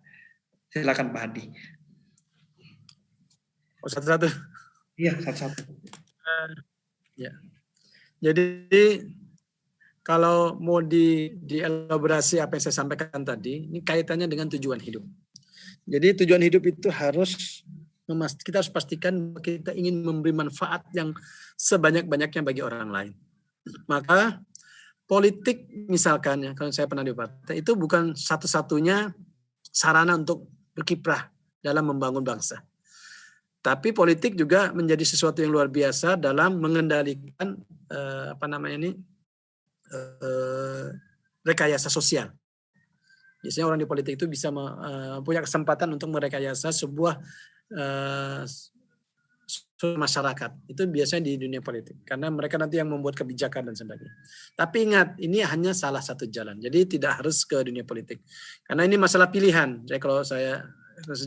Silakan Pak Hadi. Oh, satu-satu. Iya, satu-satu. Ya. Jadi kalau mau dielaborasi apa yang saya sampaikan tadi, ini kaitannya dengan tujuan hidup. Jadi tujuan hidup itu kita harus pastikan bahwa kita ingin memberi manfaat yang sebanyak-banyaknya bagi orang lain. Maka politik misalkan ya, kalau saya pernah di partai, itu bukan satu-satunya sarana untuk berkiprah dalam membangun bangsa. Tapi politik juga menjadi sesuatu yang luar biasa dalam mengendalikan rekayasa sosial. Biasanya orang di politik itu bisa punya kesempatan untuk merekayasa sebuah masyarakat. Itu biasanya di dunia politik. Karena mereka nanti yang membuat kebijakan dan sebagainya. Tapi ingat, ini hanya salah satu jalan. Jadi tidak harus ke dunia politik. Karena ini masalah pilihan. Jadi kalau saya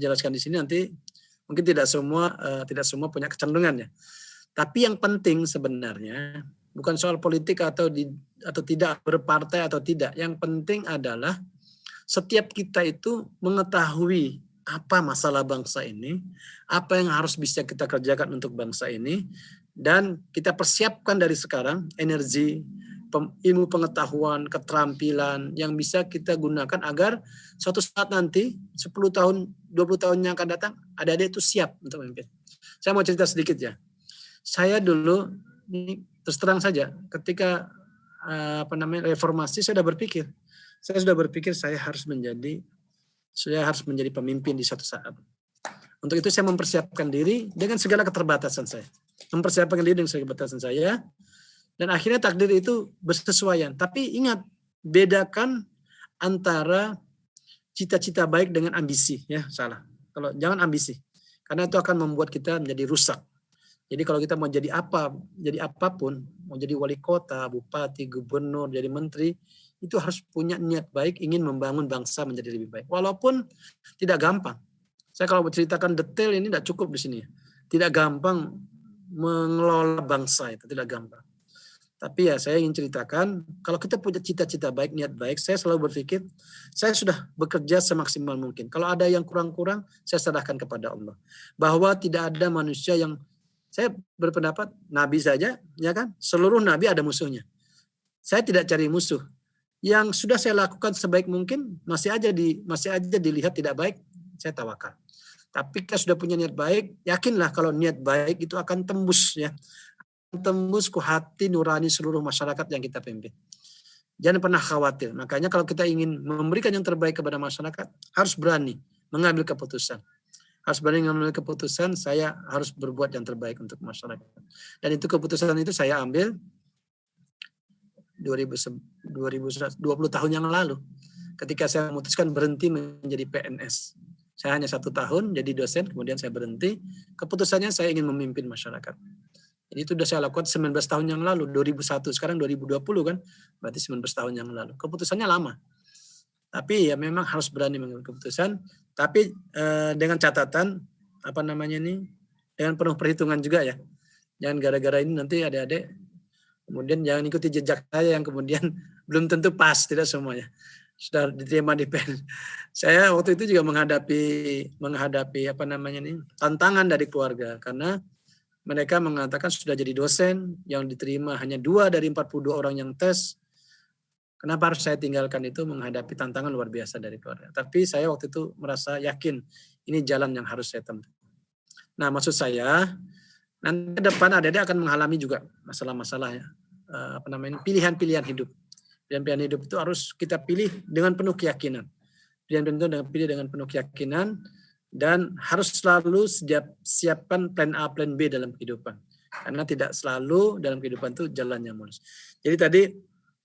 jelaskan di sini nanti mungkin tidak semua punya kecenderungan ya. Tapi yang penting sebenarnya bukan soal politik atau tidak, berpartai atau tidak. Yang penting adalah setiap kita itu mengetahui apa masalah bangsa ini, apa yang harus bisa kita kerjakan untuk bangsa ini, dan kita persiapkan dari sekarang energi, ilmu pengetahuan, keterampilan yang bisa kita gunakan agar suatu saat nanti 10 tahun, 20 tahun yang akan datang, adik-adik itu siap untuk memimpin. Saya mau cerita sedikit ya. Saya dulu, ini terus terang saja, ketika reformasi saya sudah berpikir saya harus menjadi pemimpin di suatu saat. Untuk itu saya mempersiapkan diri dengan segala keterbatasan saya. Dan akhirnya takdir itu bersesuaian. Tapi ingat, bedakan antara cita-cita baik dengan ambisi. Ya, salah. Jangan ambisi. Karena itu akan membuat kita menjadi rusak. Jadi kalau kita mau jadi apapun, mau jadi wali kota, bupati, gubernur, jadi menteri, itu harus punya niat baik, ingin membangun bangsa menjadi lebih baik. Walaupun tidak gampang. Saya kalau berceritakan detail ini tidak cukup di sini. Tidak gampang mengelola bangsa itu, tidak gampang. Tapi ya saya ingin ceritakan, kalau kita punya cita-cita baik, niat baik, saya selalu berpikir, saya sudah bekerja semaksimal mungkin. Kalau ada yang kurang-kurang, saya serahkan kepada Allah. Bahwa tidak ada manusia yang, saya berpendapat, Nabi saja, ya kan, seluruh Nabi ada musuhnya. Saya tidak cari musuh. Yang sudah saya lakukan sebaik mungkin, masih aja dilihat tidak baik, saya tawakal. Tapi kita sudah punya niat baik, yakinlah kalau niat baik itu akan tembus ya. Tembus ke hati nurani seluruh masyarakat yang kita pimpin. Jangan pernah khawatir. Makanya kalau kita ingin memberikan yang terbaik kepada masyarakat, harus berani mengambil keputusan. Harus berani mengambil keputusan, saya harus berbuat yang terbaik untuk masyarakat. Dan itu keputusan itu saya ambil 20 tahun yang lalu. Ketika saya memutuskan berhenti menjadi PNS. Saya hanya 1 tahun jadi dosen, kemudian saya berhenti. Keputusannya saya ingin memimpin masyarakat. Jadi itu sudah saya lakukan 19 tahun yang lalu, 2001, sekarang 2020 kan, berarti 19 tahun yang lalu. Keputusannya lama. Tapi ya memang harus berani mengambil keputusan, tapi dengan catatan, dengan penuh perhitungan juga ya. Jangan gara-gara ini nanti adik-adik, kemudian jangan ikuti jejak saya yang kemudian belum tentu pas, tidak semuanya. Sudah diterima di PN. Saya waktu itu juga menghadapi tantangan dari keluarga, karena mereka mengatakan sudah jadi dosen, yang diterima hanya 2 dari 42 orang yang tes. Kenapa harus saya tinggalkan itu, menghadapi tantangan luar biasa dari keluarga. Tapi saya waktu itu merasa yakin, ini jalan yang harus saya tempuh. Nah maksud saya, nanti ke depan adik-adik akan mengalami juga masalah-masalah ya, pilihan-pilihan hidup. Pilihan-pilihan hidup itu harus kita pilih dengan penuh keyakinan. Pilih dengan penuh keyakinan, dan harus selalu siapkan plan A, plan B dalam kehidupan. Karena tidak selalu dalam kehidupan itu jalan yang mulus. Jadi tadi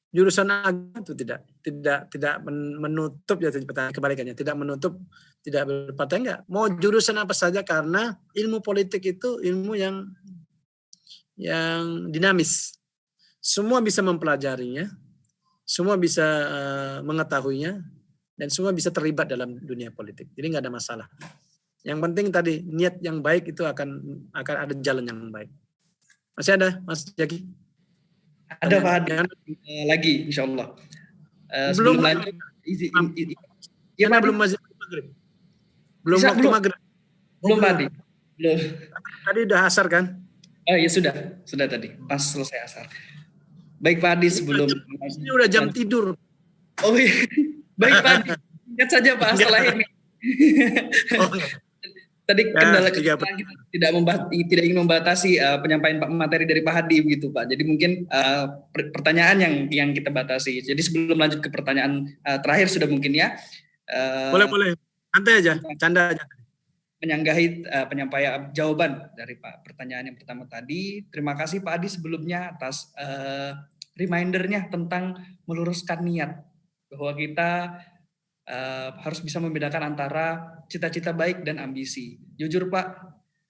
jurusan agama itu tidak menutup ya kebalikannya, tidak menutup, tidak berpartai enggak. Mau jurusan apa saja karena ilmu politik itu ilmu yang dinamis. Semua bisa mempelajarinya, semua bisa mengetahuinya, dan semua bisa terlibat dalam dunia politik. Jadi nggak ada masalah. Yang penting tadi niat yang baik itu akan ada jalan yang baik. Masih ada, Mas Jaki? Ada Pak Hadi lagi, insya Allah. Sebelum lanjut, ya Pak, belum maghrib. Belum waktu maghrib. Belum Pak Hadi. Belum. Tadi udah asar kan? Oh iya sudah tadi, pas selesai asar. Baik Pak Hadi, sebelum ini udah jam tidur. Oh iya. Baik Pak Hadi, ingat saja Pak setelah ini. Tadi kendala kita tidak ingin membatasi penyampaian penyampaian materi dari Pak Hadi begitu Pak. Jadi mungkin pertanyaan yang kita batasi. Jadi sebelum lanjut ke pertanyaan terakhir sudah mungkin ya. Boleh. Santai aja, canda aja. Menyanggahi penyampaian jawaban dari Pak pertanyaan yang pertama tadi. Terima kasih Pak Hadi sebelumnya atas remindernya tentang meluruskan niat bahwa kita harus bisa membedakan antara cita-cita baik dan ambisi. Jujur Pak,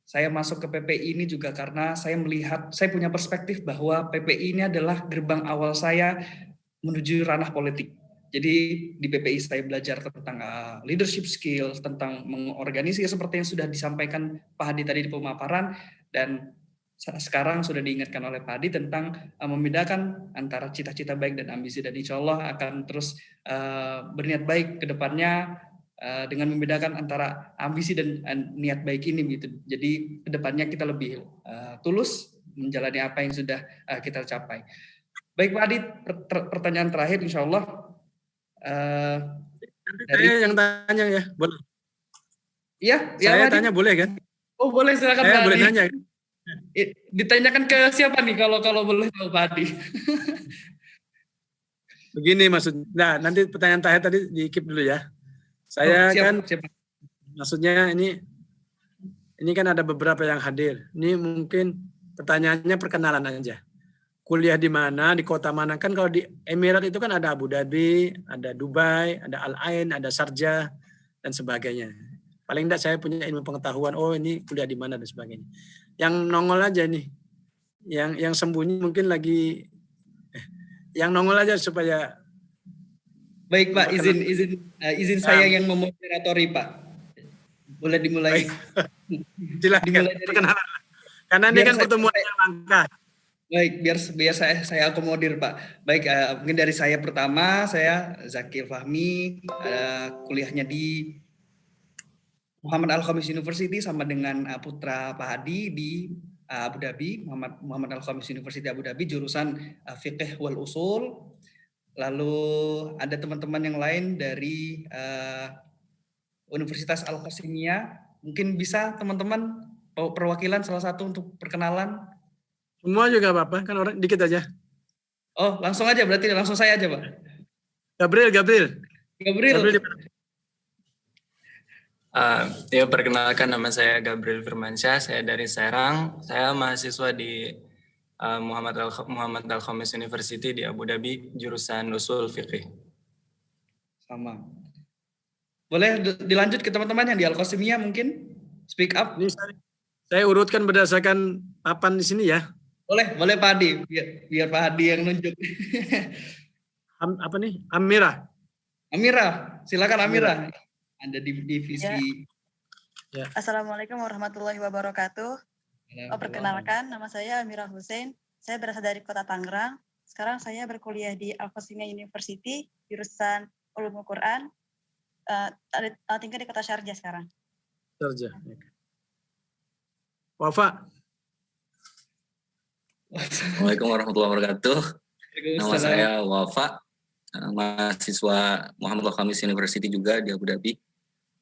saya masuk ke PPI ini juga karena saya punya perspektif bahwa PPI ini adalah gerbang awal saya menuju ranah politik. Jadi di PPI saya belajar tentang leadership skills, tentang mengorganisasi seperti yang sudah disampaikan Pak Hadi tadi di pemaparan, dan sekarang sudah diingatkan oleh Pak Hadi tentang membedakan antara cita-cita baik dan ambisi, dan insya Allah akan terus berniat baik ke depannya dengan membedakan antara ambisi dan niat baik ini gitu. Jadi ke depannya kita lebih tulus menjalani apa yang sudah kita capai. Baik Pak Hadi, pertanyaan terakhir insya Allah. Saya yang tanya ya, boleh? Iya, saya tanya boleh kan? Oh boleh, silakan Pak Hadi. Boleh tanya. Ditanyakan ke siapa nih kalau boleh tahu Pak Hadi? Begini maksudnya. Nah, nanti pertanyaan terakhir tadi di-keep dulu ya. Saya siap. Maksudnya ini kan ada beberapa yang hadir. Ini mungkin pertanyaannya perkenalan aja. Kuliah di mana, di kota mana? Kan kalau di Emirat itu kan ada Abu Dhabi, ada Dubai, ada Al Ain, ada Sharjah dan sebagainya. Paling enggak saya punya ilmu pengetahuan, oh ini kuliah di mana dan sebagainya. Yang nongol aja nih. Yang sembunyi mungkin lagi yang nongol aja supaya. Baik Pak, izin saya yang memoderatori Pak. Boleh dimulai. Silakan perkenalan. Karena ini kan pertemuan yang langka. Baik, biar saya akomodir Pak. Baik, mungkin dari saya pertama, saya Zakir Fahmi, kuliahnya di Muhammad Al-Khamis University sama dengan putra Pak Hadi di Abu Dhabi, Muhammad Al-Khamis University Abu Dhabi, jurusan Fiqh wal Usul. Lalu ada teman-teman yang lain dari Universitas Al-Qasimiyah. Mungkin bisa teman-teman perwakilan salah satu untuk perkenalan. Semua juga apa-apa, kan orang dikit aja. Oh, langsung aja berarti langsung saya aja, Pak. Gabriel. Ya, perkenalkan, nama saya Gabriel Firmansyah, saya dari Serang. Saya mahasiswa di Muhammad Al-Khamis University di Abu Dhabi, jurusan Usul Fiqih. Sama. Boleh dilanjut ke teman-teman yang di Al-Qasimiyah mungkin? Speak up. Ini saya urutkan berdasarkan papan di sini ya. Boleh Pak Hadi, biar Pak Hadi yang nunjuk. Apa nih? Amira, silakan Amira. Ada di divisi. Ya. Assalamualaikum warahmatullahi wabarakatuh. Perkenalkan, nama saya Amira Hussein. Saya berasal dari Kota Tangerang. Sekarang saya berkuliah di Al-Qasimiyah University, jurusan Ulumul Quran. Tinggal di Kota Sharjah sekarang. Sharjah. Wafa. Assalamualaikum warahmatullahi wabarakatuh. Nama saya Wafa, mahasiswa Muhammad Al-Khamis University juga di Abu Dhabi.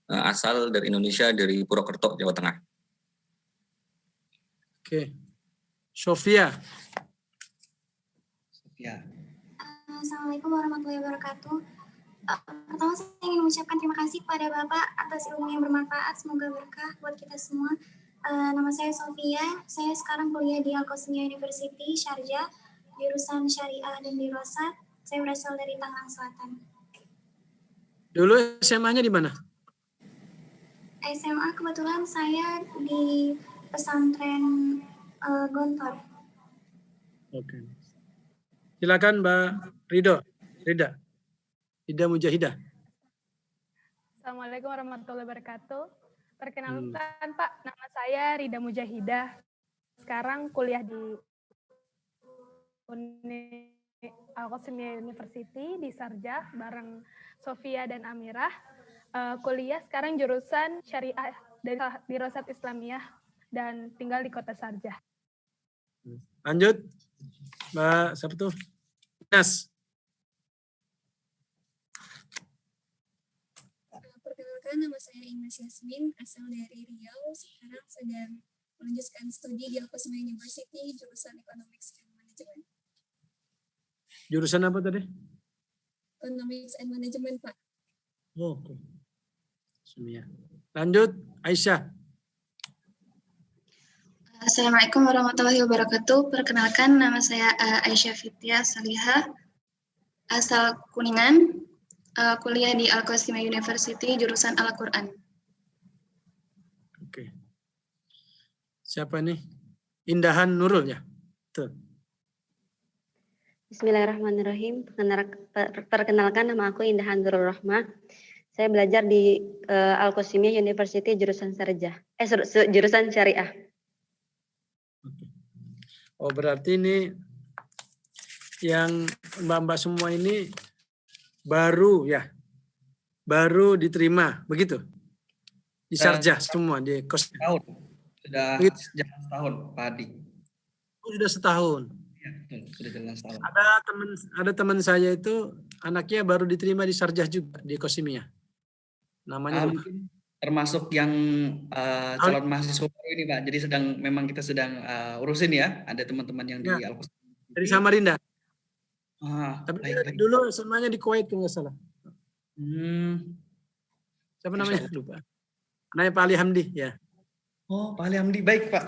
Asal dari Indonesia, dari Purwokerto, Jawa Tengah. Oke. Sofia. Assalamualaikum warahmatullahi wabarakatuh. Pertama saya ingin mengucapkan terima kasih kepada Bapak atas ilmu yang bermanfaat. Semoga berkah buat kita semua. Nama saya Sofia, saya sekarang kuliah di Al-Qasimiyah University, Sharjah, jurusan Syariah dan Dirasat. Saya berasal dari Tangerang Selatan. Dulu SMA-nya di mana? SMA kebetulan saya di pesantren Gontor. Oke. Silakan Mbak Rida Mujahidah. Assalamualaikum warahmatullahi wabarakatuh. Perkenalkan Pak, nama saya Rida Mujahidah. Sekarang kuliah di Al-Qasimiyah University di Sarjah bareng Sofia dan Amirah. Kuliah sekarang jurusan Syariah dari Dirasat Islamiyah dan tinggal di Kota Sarjah. Lanjut, Mbak siapa tuh? Nas. Perkenalkan, nama saya Ines Yasmin, asal dari Riau. Sekarang sedang melanjutkan studi di Al-Qasimiyah University, jurusan Economics and Management. Jurusan apa tadi? Economics and Management, Pak. Oh, oke. Semia. Lanjut, Aisyah. Assalamualaikum warahmatullahi wabarakatuh. Perkenalkan, nama saya Aisyah Fitria Salihah, asal Kuningan, kuliah di Al-Qasimiyah University, jurusan Al-Quran. Oke. Siapa nih? Indahan Nurul ya? Tuh. Bismillahirrahmanirrahim. Perkenalkan, nama aku Indahan Nurul Rahmah. Saya belajar di Al-Qasimiyah University jurusan jurusan Syariah. Oh, berarti ini yang mbak-mbak semua ini baru ya? Baru diterima, begitu? Di Sarjah semua, di kos. Tahun. Sudah sejak setahun, Pak Adi. Oh, sudah setahun. Ya, betul. Sudah jalan setahun. Ada teman saya itu anaknya baru diterima di Sarjah juga, di Qasimiyah. Namanya mungkin termasuk yang calon mahasiswa baru ini, Pak. Jadi memang kita sedang urusin ya. Ada teman-teman yang di Al-Qasimiyah. Dari Samarinda. Tapi baik. dulu semuanya di Kuwait kalau nggak salah. Siapa namanya? Lupa. Namanya Pak Ali Hamdi ya. Oh, Pak Ali Hamdi, baik Pak.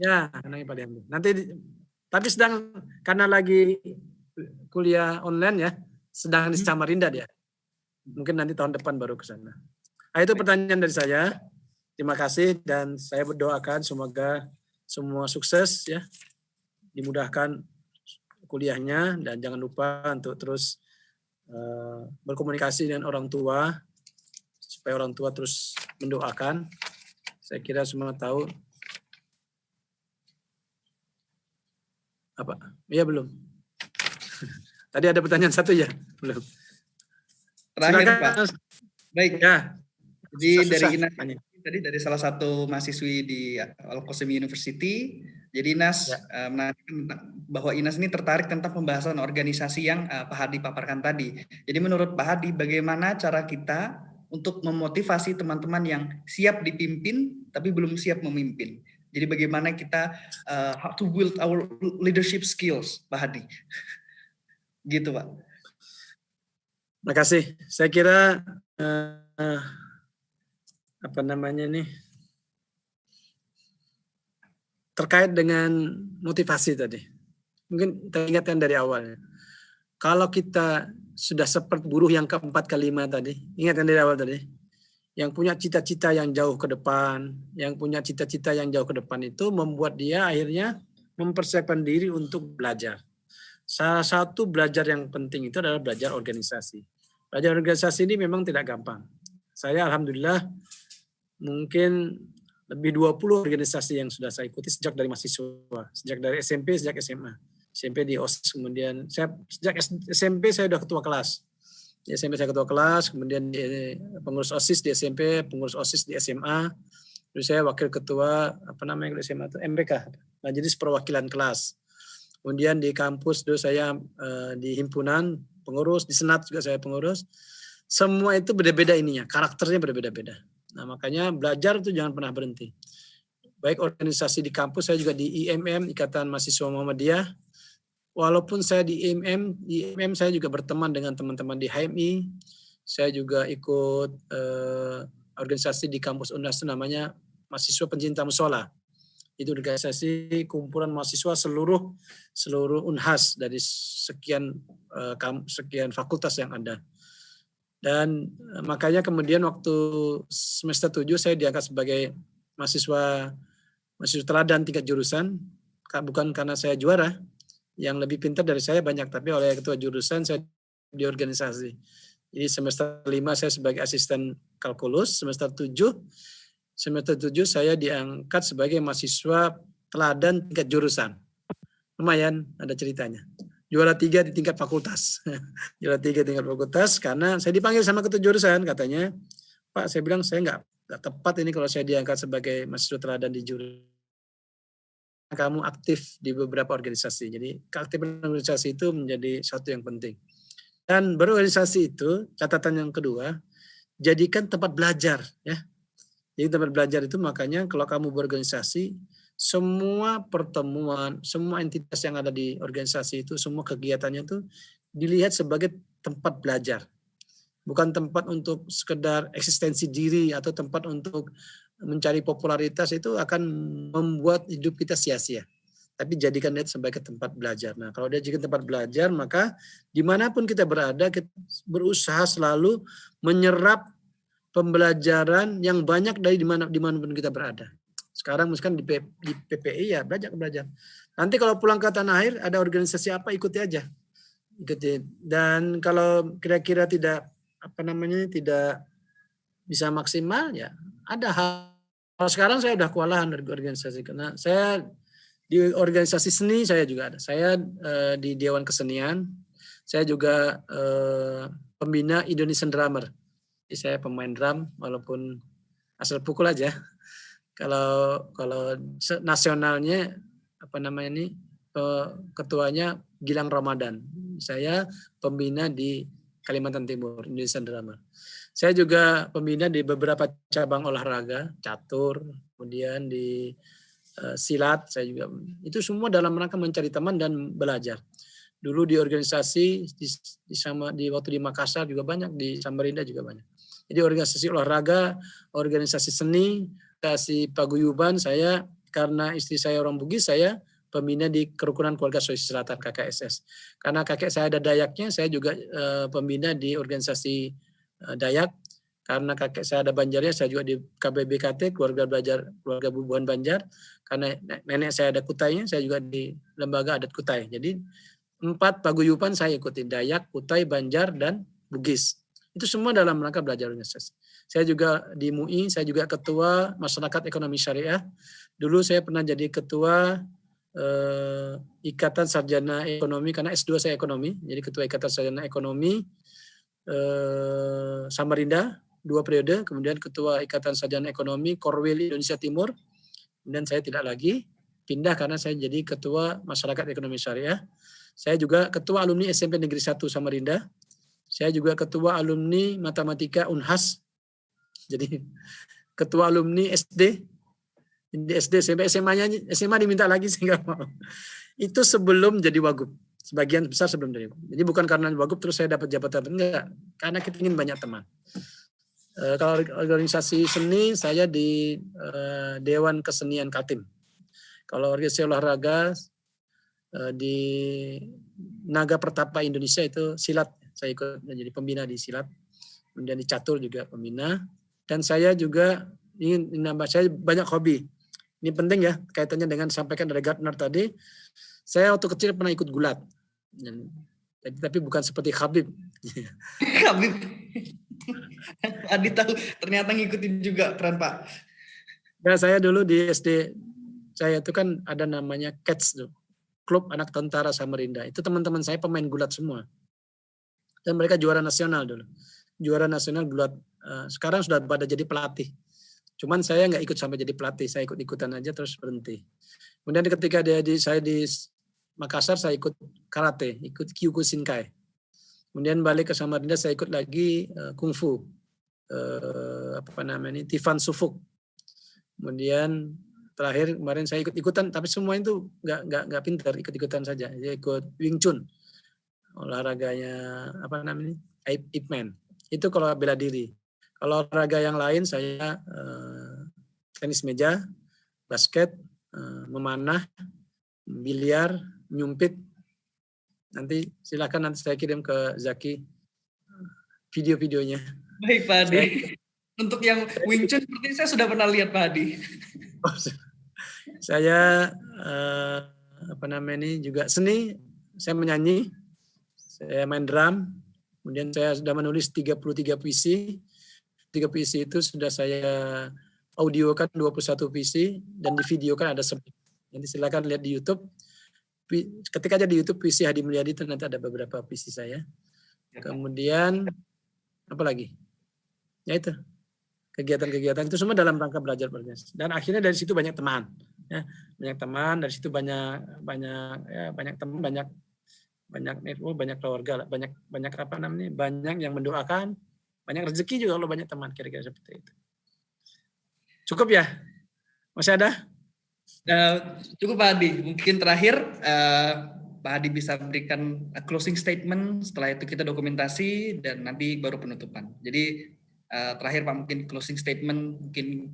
Ya, namanya Pak Ali Hamdi. Tapi karena lagi kuliah online ya, sedang di Samarinda dia. Mungkin nanti tahun depan baru ke sana. Nah, itu pertanyaan dari saya. Terima kasih dan saya berdoakan semoga semua sukses ya. Dimudahkan kuliahnya dan jangan lupa untuk terus berkomunikasi dengan orang tua supaya orang tua terus mendoakan. Saya kira semua tahu. Apa? Iya belum. Tadi ada pertanyaan satu ya? Belum. Terakhir silakan. Pak. Baik. Ya. Jadi dari Inas tadi dari salah satu mahasiswi di Al-Qasimiyah University. Jadi Inas menanyakan bahwa Inas ini tertarik tentang pembahasan organisasi yang Pak Hadi paparkan tadi. Jadi menurut Pak Hadi, bagaimana cara kita untuk memotivasi teman-teman yang siap dipimpin tapi belum siap memimpin? Jadi bagaimana kita how to build our leadership skills, Pak Hadi? Gitu, Pak. Terima kasih. Saya kira terkait dengan motivasi tadi. Mungkin kita ingatkan dari awal. Kalau kita sudah seperti buruh yang keempat kelima tadi, ingatkan dari awal tadi, yang punya cita-cita yang jauh ke depan, itu membuat dia akhirnya mempersiapkan diri untuk belajar. Salah satu belajar yang penting itu adalah belajar organisasi. Belajar organisasi ini memang tidak gampang. Saya alhamdulillah mungkin lebih 20 organisasi yang sudah saya ikuti sejak dari mahasiswa, sejak dari SMP, sejak SMA. SMP di OSIS, kemudian sejak SMP saya sudah ketua kelas. Di SMP saya ketua kelas, kemudian di pengurus OSIS di SMP, pengurus OSIS di SMA. Terus saya wakil ketua di SMA itu MPK, Majelis Perwakilan Kelas. Kemudian di kampus dulu saya di himpunan pengurus, di senat juga saya pengurus. Semua itu beda-beda ininya, karakternya berbeda-beda. Nah, makanya belajar itu jangan pernah berhenti. Baik organisasi di kampus, saya juga di IMM, Ikatan Mahasiswa Muhammadiyah. Walaupun saya di IMM saya juga berteman dengan teman-teman di HMI. Saya juga ikut organisasi di kampus UNAS namanya Mahasiswa Pencinta Musola. Itu organisasi kumpulan mahasiswa seluruh Unhas dari sekian fakultas yang ada. Dan makanya kemudian waktu semester 7 saya diangkat sebagai mahasiswa teladan tingkat jurusan, bukan karena saya juara, yang lebih pintar dari saya banyak, tapi oleh ketua jurusan saya di organisasi. Jadi semester 5 saya sebagai asisten kalkulus, semester 7 saya diangkat sebagai mahasiswa teladan tingkat jurusan. Lumayan ada ceritanya. Juara 3 di tingkat fakultas. Juara 3 tingkat fakultas karena saya dipanggil sama ketua jurusan, katanya, Pak, saya bilang saya nggak tepat ini kalau saya diangkat sebagai mahasiswa teladan di jurusan. Kamu aktif di beberapa organisasi. Jadi keaktifan organisasi itu menjadi sesuatu yang penting. Dan berorganisasi itu, catatan yang kedua, jadikan tempat belajar. Ya. Jadi tempat belajar itu makanya kalau kamu berorganisasi, semua pertemuan, semua entitas yang ada di organisasi itu, semua kegiatannya itu dilihat sebagai tempat belajar. Bukan tempat untuk sekedar eksistensi diri atau tempat untuk mencari popularitas, itu akan membuat hidup kita sia-sia. Tapi jadikan dia sebagai tempat belajar. Nah, kalau dia jadikan tempat belajar, maka dimanapun kita berada, kita berusaha selalu menyerap pembelajaran yang banyak dari dimanapun kita berada. Sekarang misalkan di PPI ya belajar. Nanti kalau pulang ke tanah air, ada organisasi apa, ikuti aja. Ikuti. Dan kalau kira-kira tidak bisa maksimal, ya ada hal. Kalau sekarang saya udah kewalahan dari organisasi, karena saya di organisasi seni saya juga ada. Saya di Dewan Kesenian, saya juga pembina Indonesian Drummer. Jadi saya pemain drum walaupun asal pukul aja. Kalau nasionalnya ketuanya Gilang Ramadan. Saya pembina di Kalimantan Timur, Indonesian Drummer. Saya juga pembina di beberapa cabang olahraga, catur, kemudian di silat, saya juga. Itu semua dalam rangka mencari teman dan belajar. Dulu di organisasi di waktu di Makassar juga banyak, di Samarinda juga banyak. Jadi organisasi olahraga, organisasi seni, organisasi paguyuban, saya karena istri saya orang Bugis, saya pembina di Kerukunan Keluarga Sulawesi Selatan KKSS. Karena kakek saya ada Dayaknya, saya juga pembina di organisasi Dayak. Karena kakek saya ada Banjarnya, saya juga di KBBKT, Keluarga Bubuhan Banjar. Karena nenek saya ada Kutainya, saya juga di Lembaga Adat Kutai. Jadi 4 paguyuban saya ikuti, Dayak, Kutai, Banjar, dan Bugis. Itu semua dalam rangka belajar organisasi. Saya juga di MUI, saya juga ketua Masyarakat Ekonomi Syariah. Dulu saya pernah jadi ketua Ikatan Sarjana Ekonomi, karena S2 saya ekonomi, jadi ketua Ikatan Sarjana Ekonomi Samarinda 2 periode, kemudian ketua Ikatan Sarjana Ekonomi Korwil Indonesia Timur, kemudian saya tidak lagi pindah karena saya jadi ketua Masyarakat Ekonomi Syariah. Saya juga ketua alumni SMP Negeri 1 Samarinda. Saya juga ketua alumni Matematika Unhas. Jadi ketua alumni SD. Di SD sampai SMA diminta lagi sehingga mau. Itu sebelum jadi wagub. Sebagian besar sebelum jadi wagub. Jadi bukan karena wagub terus saya dapat jabatan, enggak. Karena kita ingin banyak teman. Kalau organisasi seni saya di Dewan Kesenian Kaltim. Kalau organisasi olahraga di Naga Pertapa Indonesia itu silat. Saya ikut menjadi pembina di silat. Kemudian di catur juga pembina. Dan saya juga ingin menambah, saya banyak hobi. Ini penting ya, kaitannya dengan disampaikan dari Gardner tadi. Saya waktu kecil pernah ikut gulat. Tapi bukan seperti Habib. Habib. Adi tahu ternyata ngikutin juga, keren Pak. Nah, saya dulu di SD, saya itu kan ada namanya CATS, Klub Anak Tentara Samarinda. Itu teman-teman saya pemain gulat semua. Dan mereka juara nasional dulu. Juara nasional gulat. Sekarang sudah pada jadi pelatih. Cuman saya nggak ikut sampai jadi pelatih, saya ikut-ikutan aja terus berhenti. Kemudian ketika saya di Makassar, saya ikut karate, ikut Kyokushinkai. Kemudian balik ke Samarinda, saya ikut lagi kungfu, Tifan Sufuk. Kemudian terakhir kemarin saya ikut-ikutan, tapi semua itu nggak pintar, ikut-ikutan saja. Saya ikut Wing Chun, olahraganya Ip Man. Itu kalau bela diri. Kalau olahraga yang lain saya tenis meja, basket, memanah, biliar, nyumpit. Nanti silakan nanti saya kirim ke Zaki video-videonya. Baik Pak Hadi. Untuk yang Wing Chun seperti saya sudah pernah lihat Pak Hadi. Saya juga seni, saya menyanyi, saya main drum, kemudian saya sudah menulis 33 puisi. 3 puisi itu sudah saya audiokan 21 puisi dan divideokan ada 9. Jadi silakan lihat di YouTube. Ketika aja di YouTube puisi Hadi Mulyadi itu nanti ada beberapa puisi saya. Kemudian apa lagi? Ya itu. Kegiatan-kegiatan itu semua dalam rangka belajar berorganisasi. Dan akhirnya dari situ banyak teman. Ya, banyak teman, dari situ banyak teman, banyak network, banyak keluarga, banyak banyak yang mendoakan, banyak rezeki juga kalau banyak teman, kira-kira seperti itu. Cukup ya? Masih ada? Cukup Pak Hadi. Mungkin terakhir Pak Hadi bisa berikan closing statement, setelah itu kita dokumentasi dan nanti baru penutupan. Jadi terakhir Pak, mungkin closing statement, mungkin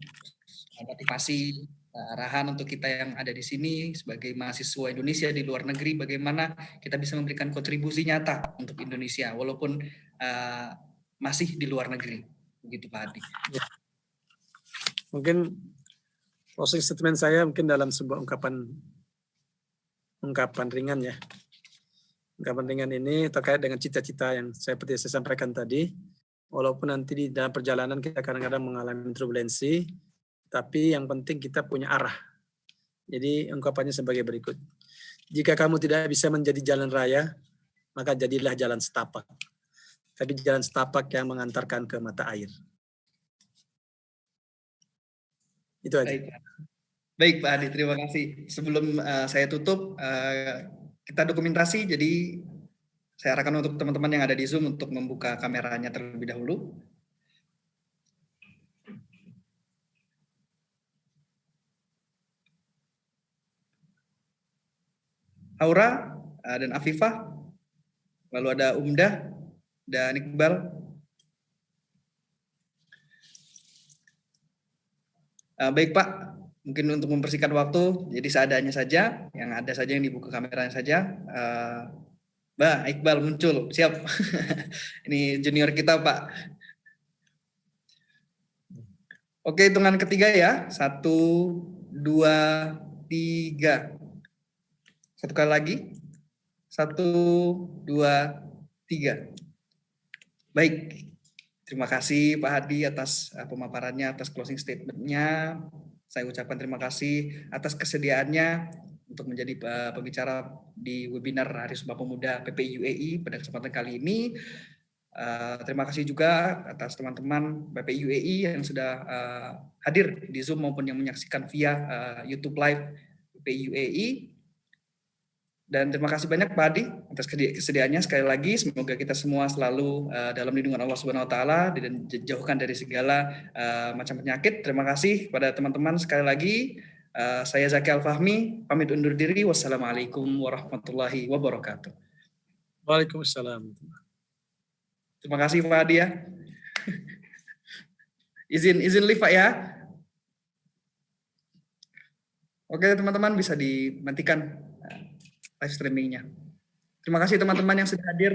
motivasi, arahan untuk kita yang ada di sini sebagai mahasiswa Indonesia di luar negeri, bagaimana kita bisa memberikan kontribusi nyata untuk Indonesia walaupun masih di luar negeri. Begitu Pak Hadi. Ya. Mungkin closing statement saya mungkin dalam sebuah ungkapan ringan ya. Ungkapan ringan ini terkait dengan cita-cita yang saya sampaikan tadi. Walaupun nanti di dalam perjalanan kita kadang-kadang mengalami turbulensi, tapi yang penting kita punya arah. Jadi ungkapannya sebagai berikut. Jika kamu tidak bisa menjadi jalan raya, maka jadilah jalan setapak. Tapi jalan setapak yang mengantarkan ke mata air. Itu aja. Baik Pak Hadi, terima kasih. Sebelum saya tutup, kita dokumentasi, jadi saya arahkan untuk teman-teman yang ada di Zoom untuk membuka kameranya terlebih dahulu. Aura dan Afifah, lalu ada Umdah dan Iqbal. Baik Pak, mungkin untuk mempersingkat waktu, jadi seadanya saja, yang ada saja yang dibuka kameranya saja. Mbak Iqbal muncul, siap. Ini junior kita Pak. Oke, hitungan ketiga ya. 1, 2, 3. Satu kali lagi. 1, 2, 3. Baik. Terima kasih Pak Hadi atas pemaparannya, atas closing statement-nya. Saya ucapkan terima kasih atas kesediaannya untuk menjadi pembicara di webinar Hari Sumpah Pemuda PPI UAE pada kesempatan kali ini. Terima kasih juga atas teman-teman PPI UAE yang sudah hadir di Zoom maupun yang menyaksikan via YouTube Live PPI UAE. Dan terima kasih banyak Pak Hadi atas kesediaannya. Sekali lagi semoga kita semua selalu dalam lindungan Allah Subhanahu wa taala dan dijauhkan dari segala macam penyakit. Terima kasih kepada teman-teman sekali lagi. Saya Zaki Al-Fahmi pamit undur diri. Wassalamualaikum warahmatullahi wabarakatuh. Waalaikumsalam. Terima kasih Pak Hadi ya. izin live Pak ya. Oke teman-teman, bisa dimatikan live streamingnya. Terima kasih teman-teman yang sudah hadir.